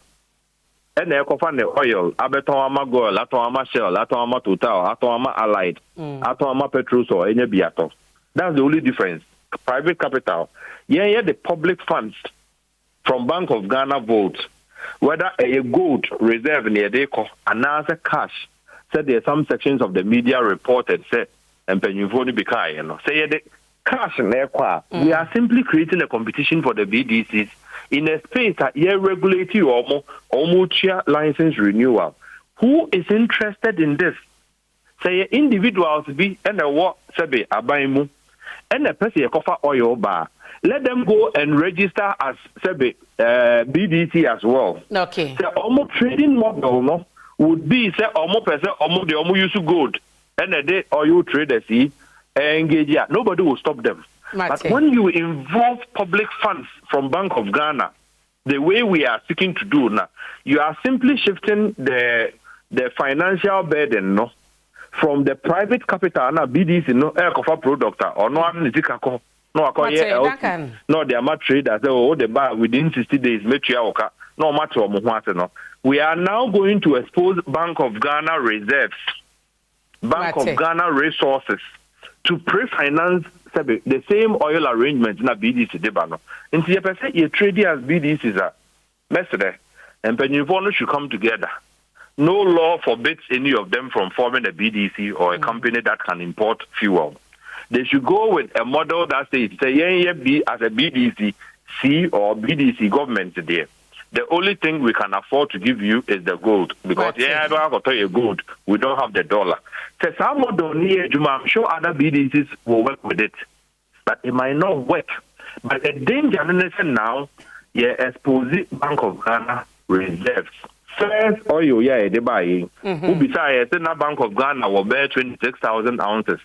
And air cofa the oil, abeton, gold, aton, shell, aton, total, aton, allied, aton, petrol, or any biato. That's the only difference. Private capital. Yeah, the public funds from Bank of Ghana votes, whether a gold reserve near deco, another cash. Said there are some sections of the media reported, said, and Penyufoni Bikai, say the cash in there. We are simply creating a competition for the BDCs in a space that regulatory almost license renewal. Who is interested in this? Say individuals be and a what sabe abaimu and a person a cover oil bar. Let them go and register as sabe BDC as well. Okay. So almost trading model no would be say almost person almost the almost use gold and a day oil traders engage. Nobody will stop them. But when you involve public funds from Bank of Ghana, the way we are seeking to do now, you are simply shifting the financial burden no from the private capital na BDC no air cover product or no nizikako no akoye no the ama traders oh the buy within 60 days metua oka no matter no. We are now going to expose Bank of Ghana reserves, Bank of Ghana resources to pre-finance the same oil arrangement na BDC debano. And see, if you trade as BDCs are mestre, and Penyuvono should come together. No law forbids any of them from forming a BDC or a company that can import fuel. They should go with a model that says, be as a BDC, C or BDC government there. The only thing we can afford to give you is the gold. Because I don't have to tell you gold. We don't have the dollar. So some model near Juma, I'm sure other BDCs will work with it. But it might not work. But the danger now ye expose Bank of Ghana reserves. First oil they buy. Who besides the Bank of Ghana will bear 26,000 ounces.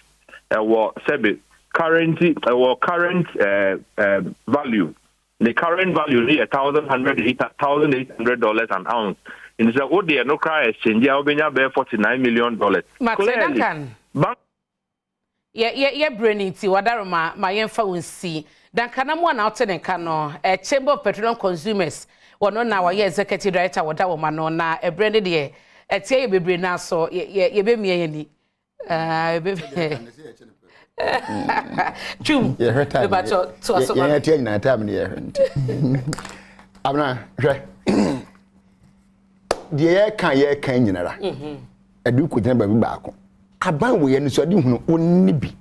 Current value. The current value is $1,800 an ounce. In the old day, no cry exchange, Albania bear $49 million. Clearly, yeah, Brenny, Wadaroma, my info will see. Dankana one out in Kano, a Chamber of Petroleum Consumers, one on our executive director, Wadawamanona, a brandy dear, a tea baby now, so ye be me any. Chum, yeah, her time. But to us, yeah, tell you, time here. I'm not. The air can, you know. I do could never be back. About we and so do only be.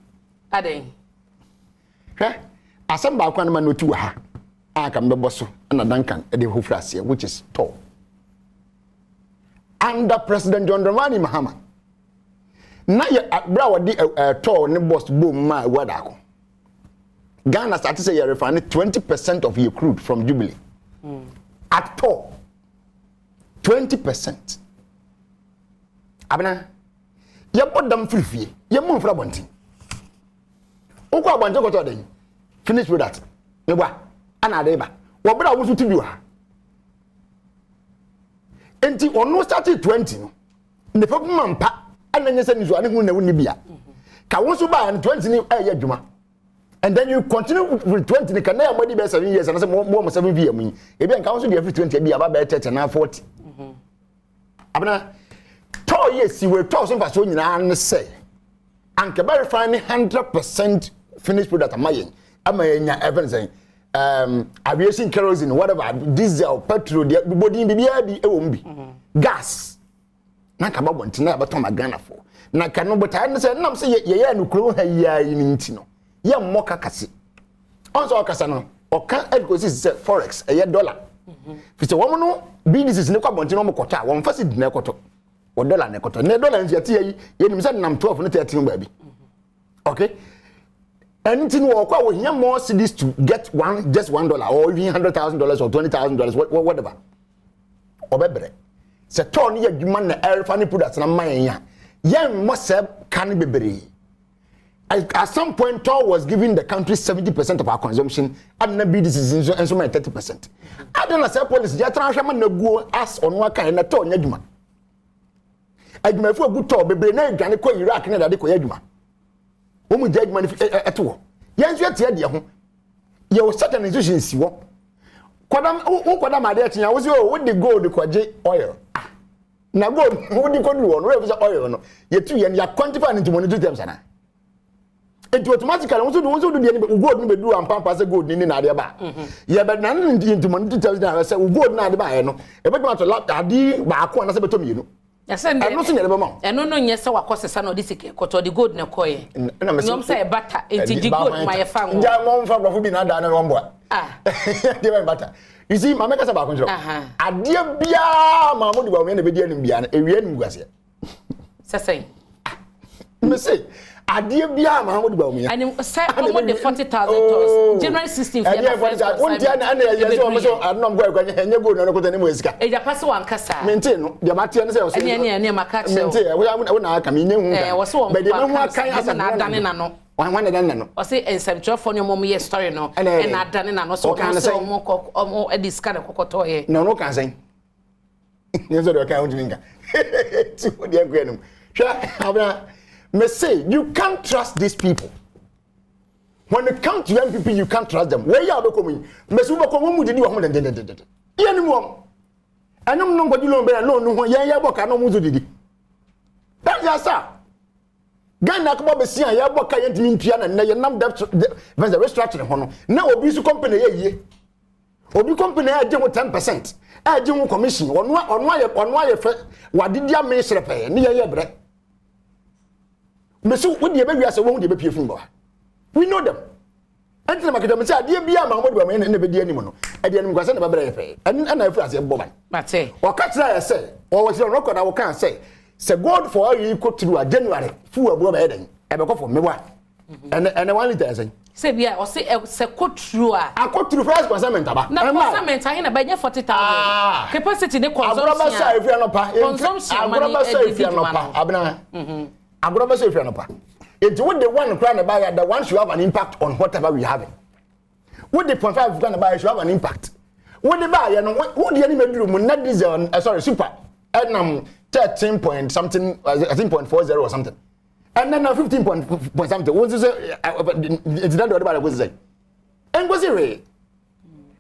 Ade. As some back one man no to her. I can be bosso and a Duncan at the Hufrasia, which is tall. Under President John Dramani Mahama. Now you brow tall and boss boom my wadako. Ghana started to say you refine 20% of your crude from Jubilee. At all. 20%. Abana, you put them free. You move for a bunting. Oko abanjo go to den. Finish with that. Mewa, ana deba. Wo bra wo to do ha. Enti ono started 20 no. Ne papa mampa ananye se nizo ane hu na woni bia. Ka wo so ba 20 ni adwuma. And then you continue with 20 can na amadi be 7 years and say more 7 years mu. E bia nka wo so be 20 bia ba be 30 na 40. Abana to yes we to so so nyina an say anke verify 100% finished product amayen amanya evidence aviation kerosene whatever diesel petrol the body bibia bi e wo mbi gas na ka babon tina ba to magana for na ka no bota an say nam say ye no kro ha ya ni nti no ye mmoka kase onso okasa no oka edukosi forex e dollar fise wo no businesses ne kwa bonti no mokota wo mfa sidina ekoto wo dollar ne ekoto ne dollar ntia tie yi ye nim se nam 12 ne 13 ba bi okay anything wo kwa wo hia more cities to get just $1 or even $100,000 or $20,000 whatever obebre se ton ye dwuma na elfa products na man ya yen mo se kan bebre. At some point, Tor was giving the country 70% of our consumption, and the businesses and so 30%. I don't know, say policy, just transfer no go ask on what kind of Tor Neduma. I do my good Tor, be brave, and call Iraq and the Koyaduma. Whom we dead money at all. Yes, you tell you, you certain institutions you want. Quadam, my dear, I was your with the gold, the quadri oil. Now, go, who do you call you on wherever oil? You're 2 and you're quantifying into money to them, Sana. It automatically also do the gold no be do am pampa say gold ni na de ba ye be na into money to tell them say gold na de ba no e be ma to lot adi ba akọ na say beto mienu ya say no so nyere be ma eno no nye say wakosesa na odisike koto the gold na koye nyom say bata enti the gold ma ye fa ngo ja mo mfa brofo bi na da na rombo de be bata you see ma make say ba ko njro ade bia ma mo de ba me na be di anim bia na ewie anim guase say me say Adia bia Mahamudu Baumia. And say almost the 40,000 January 16th. I'm not going to go no go anywhere. E ja pass one kasa. Maintain the Matian say. Ene maka che. Maintain we na aka me nhu. Was so. But the no kan asa na dane na no. One dan na no. O say ensem for your mom ye story no. E na dane na no so kan say omo e diska na kokoto ye. No kan say. Yes do kan untinga. Ti o de agrenum. Sha abra me say you can't trust these people. When it comes to young people, you can't trust them. Where you are becoming, me say become mu di wa ho den. Ye ni mo. Anum no gbadu lo be no ho ye boka no mu zo didi. That's just ça. Ghana ko be sia ye boka ye ntimi ntua na ye nam debt the restructuring ho no. Na obi su company ye yie. Obi company a je 10%. A je commission. Ono aye fe wadidi amesre pe. Ni ye bre. Mesu wo de be wiase wo de be pie fun bo. We know them. Antina makita say ade bia ma Muhammadu ba na be di anim no. Ade anim kwase na ba bere fe. Ana afu ase bo ban. Mate. O ka tira say, o was record na wo kan say God for all you go through January fu abo ba eden. E be ko for mewa. And 1 liter say. Say bia o say se kotru a. Akotru first consignment aba. Na consignment ahe na ba nya 40,000. Capacity ne consumption. Agroba say if you no pa. Consumption Agroba say if you no pa. Abna. Agroba say if you no pa. It's what the one crown buy the one should have an impact on whatever we have. What the 0.5 crown buy should have an impact. What the buy no what the enemy do mun na diesel sorry super. And 13 point something I think 0.40 or something. And then 15 point something. What is say it's not the other what is say. And was it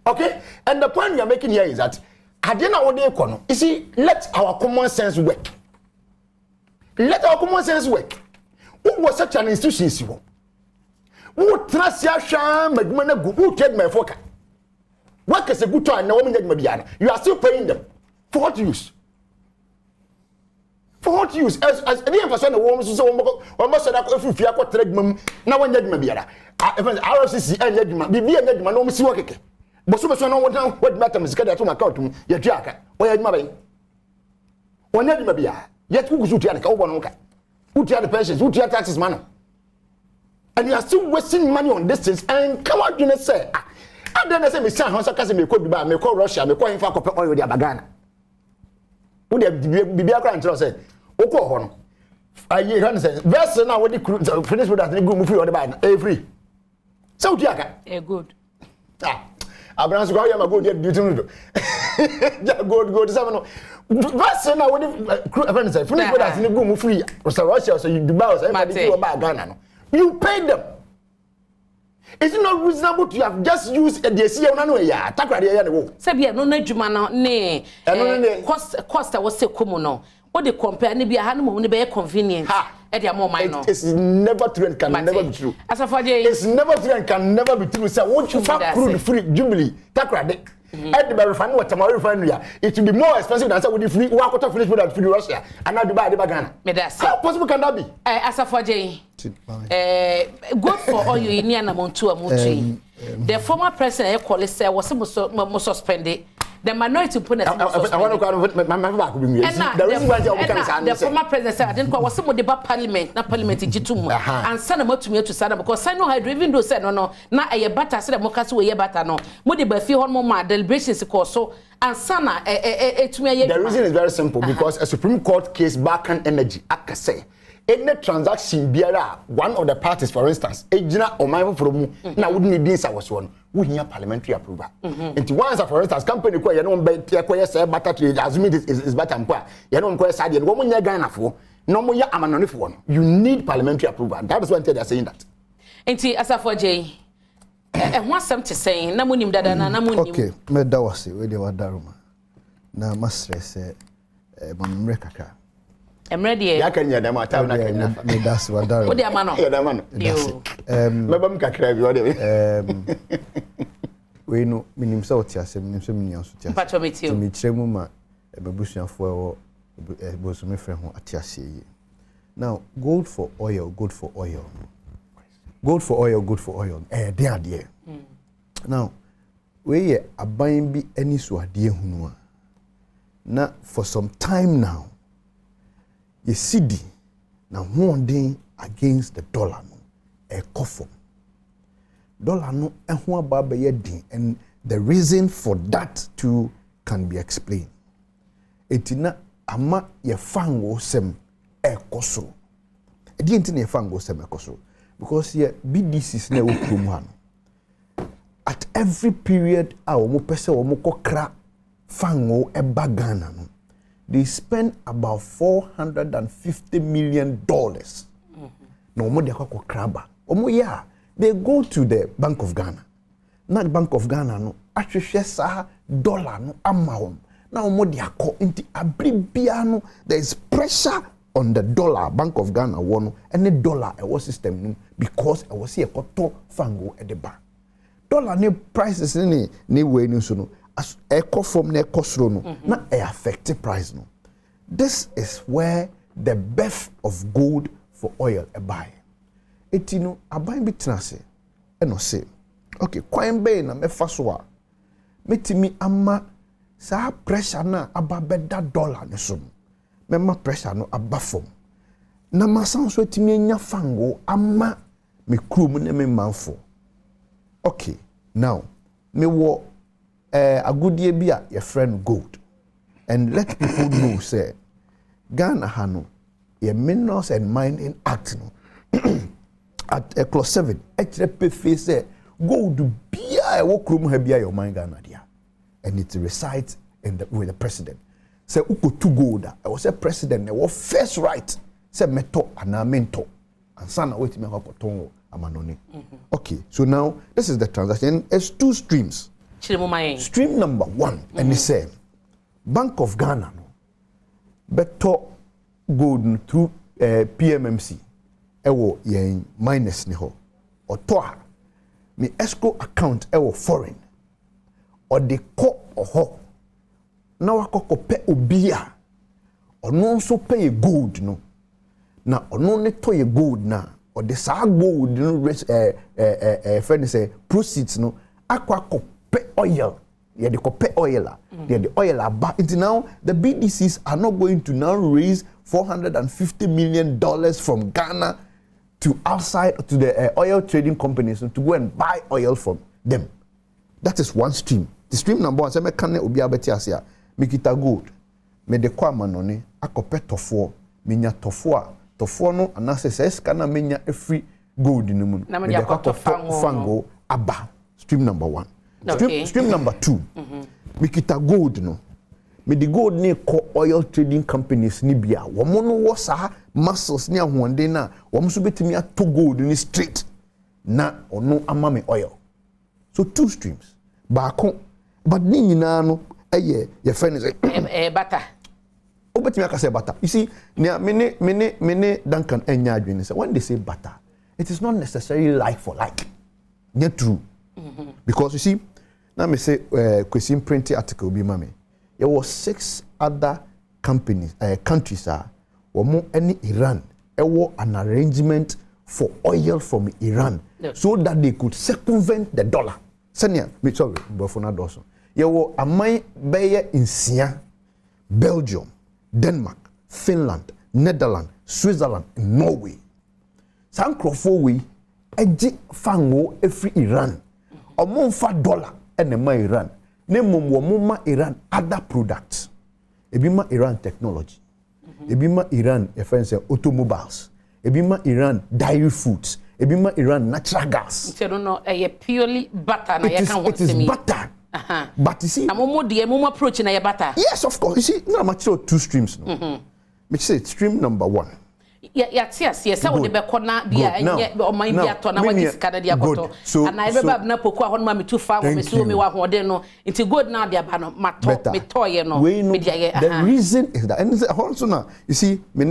okay? And the point we are making here is that at the end of the day, you see, let our common sense work. Let our common sense work. Who was such an institution? Who trust your sham, Magmana, who trade my foka? What is a good time? No woman, you are still paying them. For what use? For what use? As any of us on the woman, so almost said, if you are trade mum, no one yet Mabiara. RFCC and Yedman, be a Yedman, no Missy Waka. But so much no one what matter is got to my account, your jacket, or your mother. Or Ned Mabia, yet who should have one okay. Who the pensions, who the taxes money. And you are still wasting money on this things and come out and say, I don't say, Miss San Jose, me could buy, me call Russia, me call him for copper oil with the Bagana. Would be a grand say, Oko, I hear say, Vessel now, what the finish with that, good movie on the band, every. So, Jacka, good. I'm going to go, I'm a good duty. Go to 7. Vessel now, what the finish with that, good movie, or Russia, so you do bows, everybody about Ghana. You pay them. Is it not reasonable to have just used a DSC on another year? Attack right here. Sabia no Jumano, nay, cost I was so common. What the compare, maybe a hand will be convenient. At your more it's never true and can never be true. As a Fadia, it's never true and can never be true. So, won't you fuck crude free Jubilee? Attack right. At the refinery, what tomorrow refinery, it will be more expensive than with the free walk out of finish with free Russia and not buy the Bagana. How possible can that be? As a Fadia, good for all you in Nnawotwi Yi. The former president, was suspended. The minority put it. I want to go the former president said, I didn't call somebody about parliament, not parliament in Jitum, and send them to me to Sada because I know I driven to say no, not a better said a mocas way better no. Would be a few more deliberations so and Sana to me. The reason is very simple because a Supreme Court case back on energy, I can say. Any transaction biara one of the parties for instance ejina o man from na wouldn't need this was one we hear parliamentary approval and once for instance company ko ye no be ko ye say better to assume it is better mpo ye no ko say wo mo nya Ghana fo no mo ya amanone fo no you need parliamentary approval that is why they are saying that enti asafo jey ho asem te saying na monim dada na monim okay me da wase we dey wadaruma na ma stress mamre kaka Emready. Ya kanya dem atam na kanya. Me das wadaro. Wo de amano. Ya da mano. Mebam kakra bi wo de. We no minim se otiasem, minim se minim so tiasem. Pacho metio. To me tremu ma bebusuafo bosume frɛ ho atiase yi. Now, gold for oil, good for oil. Gold for oil, good for oil. De ade. Now, we aban bi ani so ade hunu a. Na for some time now you see the now one day against the dollar no a coffin. Dollar no and one baba din and the reason for that too can be explained. Etina ama ye fango sem e kosro. E di entina ye fango sem e kosro because ye BDCs na wo krom at every period a wo pese wo kokra fango e bagana no. They spend about $450 million. No more they call crabba. Yeah, they go to the Bank of Ghana. Not Bank of Ghana no. Actually, dollar no amount. Now more they call into abribiano. There is pressure on the dollar. Bank of Ghana one and the dollar a system no because I was here koto fango at the bank. Dollar ne prices ne way no so no. As echo from ne kosro no na e affect price no. This is where the birth of gold for oil e buy. Etino aban bitnase e no say okay kwan be na me fa so a metimi ama sa pressure na aba beda dollar ne so me ma pressure no aba fom na masan so etimi nya fango ama me krum ne me manfo Okay, now me wo agudie bi a your friend gold, and let people know say Ghana hano your Minerals and Mining Act no at clause 7 actually face say gold bia e wo krom ha bia your mine Ghana dia, and it resides with the president. Say uko to gold I was a president e first right say meto ana mento ansana wait me hokoton amanoni. Okay, so now this is the transaction. It's 2 streams. Stream number 1 and they say Bank of Ghana no beto gold through PMMC ewo yen minus ni ho otoa me escrow account ewo foreign or the ko oho na wakoko pe obia ono nso pay gold no na ono ne to ye gold na or the sa gold no friend say proceeds no akwa pe oil yeah the pe oil yeah the oil aba until now the BDCs are not going to now raise $450 million from Ghana to outside to the oil trading companies to go and buy oil from them. That is one stream. The stream number 1 say me kan obi abeti ase a me kita gold me de kwa manone akope tofo me nya tofo no anase say scanner me nya free gold no mu me de kwa fango aba. Stream number 1. Okay. Stream number 2 me kita gold no me the gold ne ko oil trading companies ni bia wo mo no wo sa muscles ni ahonde na wo mo so betimi ato gold ni straight na ono ama me oil. So 2 streams baako but ni nyina no eye your friend is butter obetimi aka say butter. You see mene Duncan enya adwene say when they say butter it is not necessarily like for like. Not true. Because you see now me say question printing article be mame there were 6 other companies countries womo any Iran an arrangement for oil from Iran so that they could circumvent the dollar. Senior me sorry bofona doso there were amai beye insia Belgium, Denmark, Finland, Netherlands, Switzerland, and Norway. Sankrofo we eji fango every Iran omo fa dollar and ma Iran nemom wo ma Iran other products ebi ma Iran technology ebi ma Iran say automobiles ebi ma Iran dairy foods ebi ma Iran natural gas. I don't know purely butter na it is butter. But you see mo approach na butter. Yes, of course. You see now I'm 2 streams no. Me say stream number 1 yes say we be kona bia enye o man bia to na wadi skada dia koto and I be na poku ahon ma me tu fa me so me wa hode no into good now dia ba no mato me toye no me dia the reason is that and also now you see me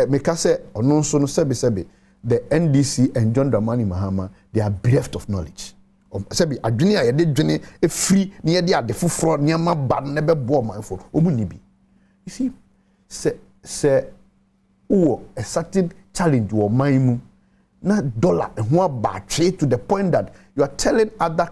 me ka say ono so no sebi the NDC and John Dramani Mahama they are bereft of knowledge. Sebi adwene a ye de dwene e free ne ye de ade foforo ne ma ba ne be bo man for omuni bi. You see say a certain challenge or maimu na dollar ho aba to the point that you are telling other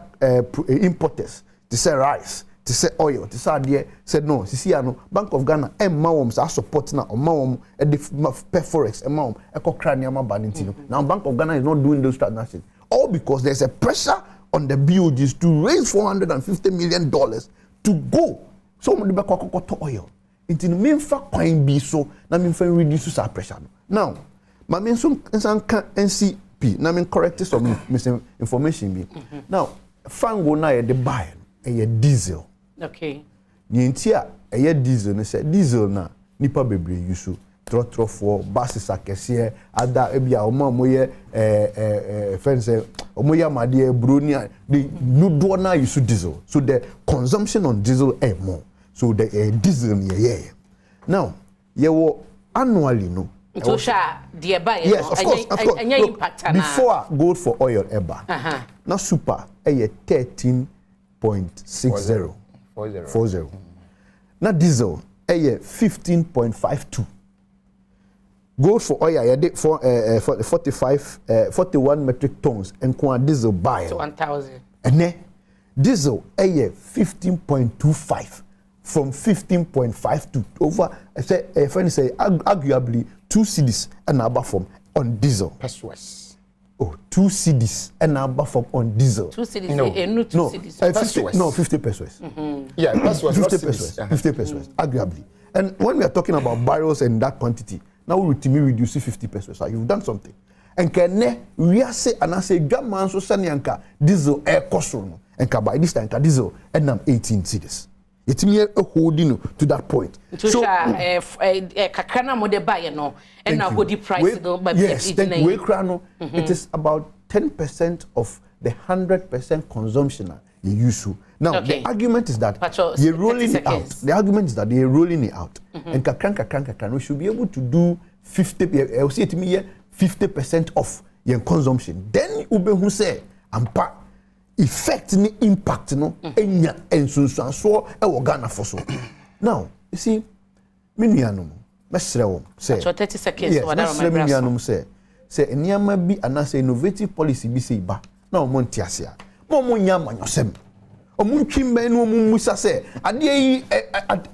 importers to say rice, to say oil, to say there said no sisi ano Bank of Ghana emma wom sa support na omma wom e de forex emma wom e kokra ne ma ba ntino. Now Bank of Ghana is not doing those transactions all because there's a pressure on the BOGs to raise $450 million to go so mo de be kokoto oil. Into the main fact coin be so na me fa reduce our pressure. Now, my men some NCP na me correct some misinformation be. Now, fango na ye de buy e diesel. Okay. Ni ntia e diesel ne say diesel na nipa bebre use trotro for buses akese ada ebia o ma moye fence o moye amade bronia the nudo na use diesel. So the consumption on diesel is more. So the diesel yeah. Now, you annually no. So yes, of course. Look, before gold for oil ever. Now super 13.60. 40. Now diesel 15.52. Gold for oil for 41 metric tons and diesel buy. So 1,000. And then diesel 15.25. From 15.5 to over, friend say arguably 2 cedis and above from on diesel. Persuas. Oh, 2 cedis and now buffer on diesel. 2 cedis. No, 2 cedis. 50 pesos. Yeah, pesos. 50 pesos. 50 pesos. Agreeably. And when we are talking about barrels and that quantity, now we will reduce 50 pesos. So you've done something. And can we are say and I say German so sanyanka diesel air cost and by this time diesel and now 18 cedis. It's me holding to that point. So kakana mo de buy no and now hold the price no but yes, thank you. It is about 10% of the 100% consumption you use to. Now the argument is that you're rolling it out. The argument is that they're rolling it out. And kakran we should be able to do 50. I'll say to me 50% of your consumption. Then ube who say ampa effect ni impact no enya ensunsun so e wo Ghana for so. Now you see me nuanom mesre wo say 30 seconds yes, mesre me nuanom say eniama bi anase innovative policy bi say ba na mo ntiase a mo nya amanyosem omuntwimbe no musa say ade yi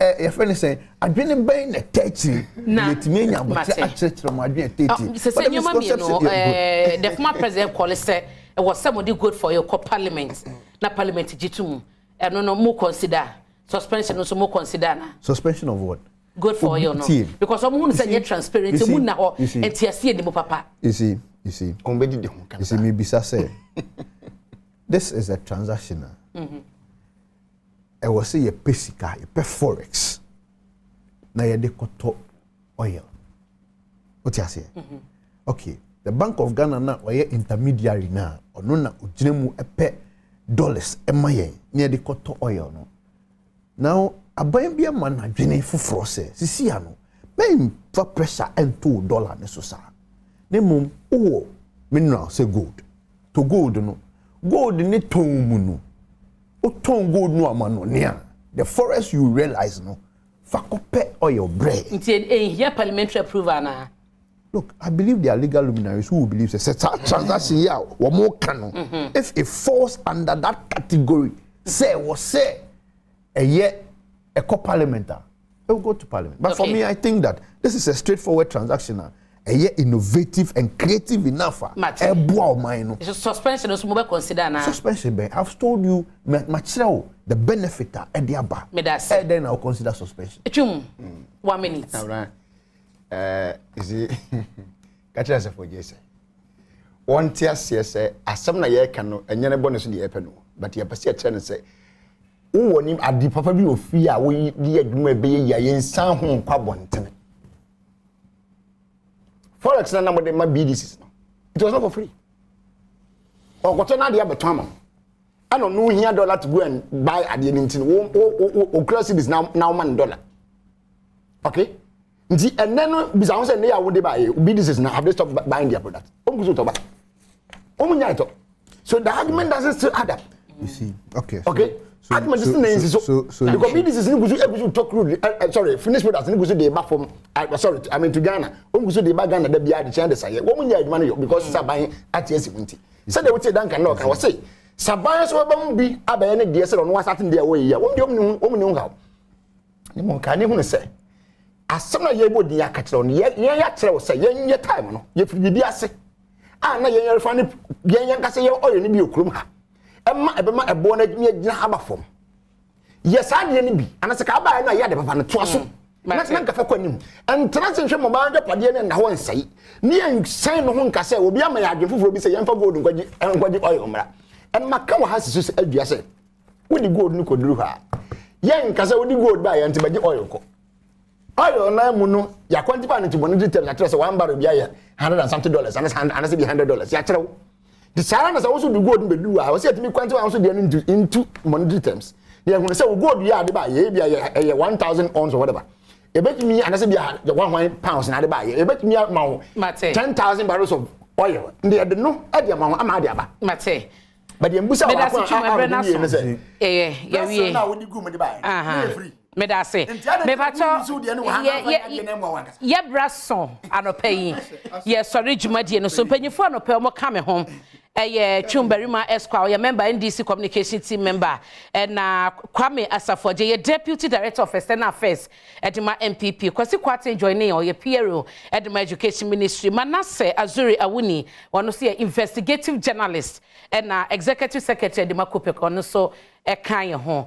e friend say adwene ben na tachi letime nya bote akyerkyere mo adwene tachi se eniama mi no the former president call say it was somebody good for your parliament na parliament jitum no mo consider suspension so mo consider na suspension of what good for you no because some who say transparent mu na ho entiase ni mo papa you see ombedi de ho you see me bisa say this is a transactional I was say a pesika a forex na ye de koto oil what you say okay the Bank of Ghana na oye intermediary na ono na ojinemu epe dollars emaye near the koto oil no now aban bia man adwene foforo se sisi ano men for pressure and $2 ne so sa ne mum o mineral say gold to gold no gold ne ton mu no o ton gold no amano nea the forest you realize no fakope oil bread nti here parliamentary approval na. Look, I believe there are legal luminaries who will believe it's a transaction here or more canon. If it falls under that category, say a year a co-parliamentar, it will go to parliament. But for me, I think that this is a straightforward transaction. A year innovative and creative enough. Suspension is more consider now. Suspension, I've told you the benefit at the aba. Then I'll consider suspension. 1 minute. All right. Is it catch us for yes. One tears yes, as some na ye can no, and yana bonus in the epeno, but ye pass a turn and say, oh, him at the papa of fear, we may be ya in some home carbon. Forex na number my BDCs. It was not for free. Or what another other time. I don't know here dollar to go and buy at the end. Oh, class is now $1. Okay? And then because say na would buy businesses now have they stopped buying their products. So the argument doesn't still add up. You see, okay. Argument is so because businesses need to talk rudely. Sorry, finished products need to they back from sorry, I mean to Ghana. They back Ghana they be the China say. Woman ya money because it's buying at yes. So they would say Dan can knock and say Sabaya so be abay any dear on one certain their way. Woman how. Ni can you say as some ye body ya catch on ye tell say ye time no ye be ase na ye fan ye yanka say ye oil ni bi okrum ha emma ebema ebo na gina aba fom ye saade ni bi anase ka aba na ye de papa no to aso na nka fa kwanim entrance hwe mo ba pade ne na ho nsai ni en san no ho nka say obi ama ya adwe foforo bi say ye mfa gold nkwaji oil mra emma ka wa hasisu say adua say wodi gold ni koduru ha ye nka say wodi gold ba ye ntibaji oil ko oil na mu no ya quantify no to monetary terms at say one barrel bia $100 and something and say be $100 ya kire the salary na also do gold be do I say to me quantify also dey into monetary terms they go say gold ya dey ba ye bia 1000 ounce or whatever e bet me and say bia 1 pounds na dey ba ye e bet me ma 10,000 barrels of oil dey no e dey ma ama dey aba mate but the mbusa wa kwa yeah na we dey go me dey ba free me da say me pato ye brason anopa yi ye sorry dwumadie no so panyifo anopa mo ka me ho Chumberima Esquire, your member NDC communication team member, and Kwame Asafoje, your deputy director of external affairs at the MPP. Kwasi Kwate joining or your PRO at the education ministry. Manasseh Azuri Awuni, one of the investigative journalist and executive secretary at the Makopeko, so a kind of home.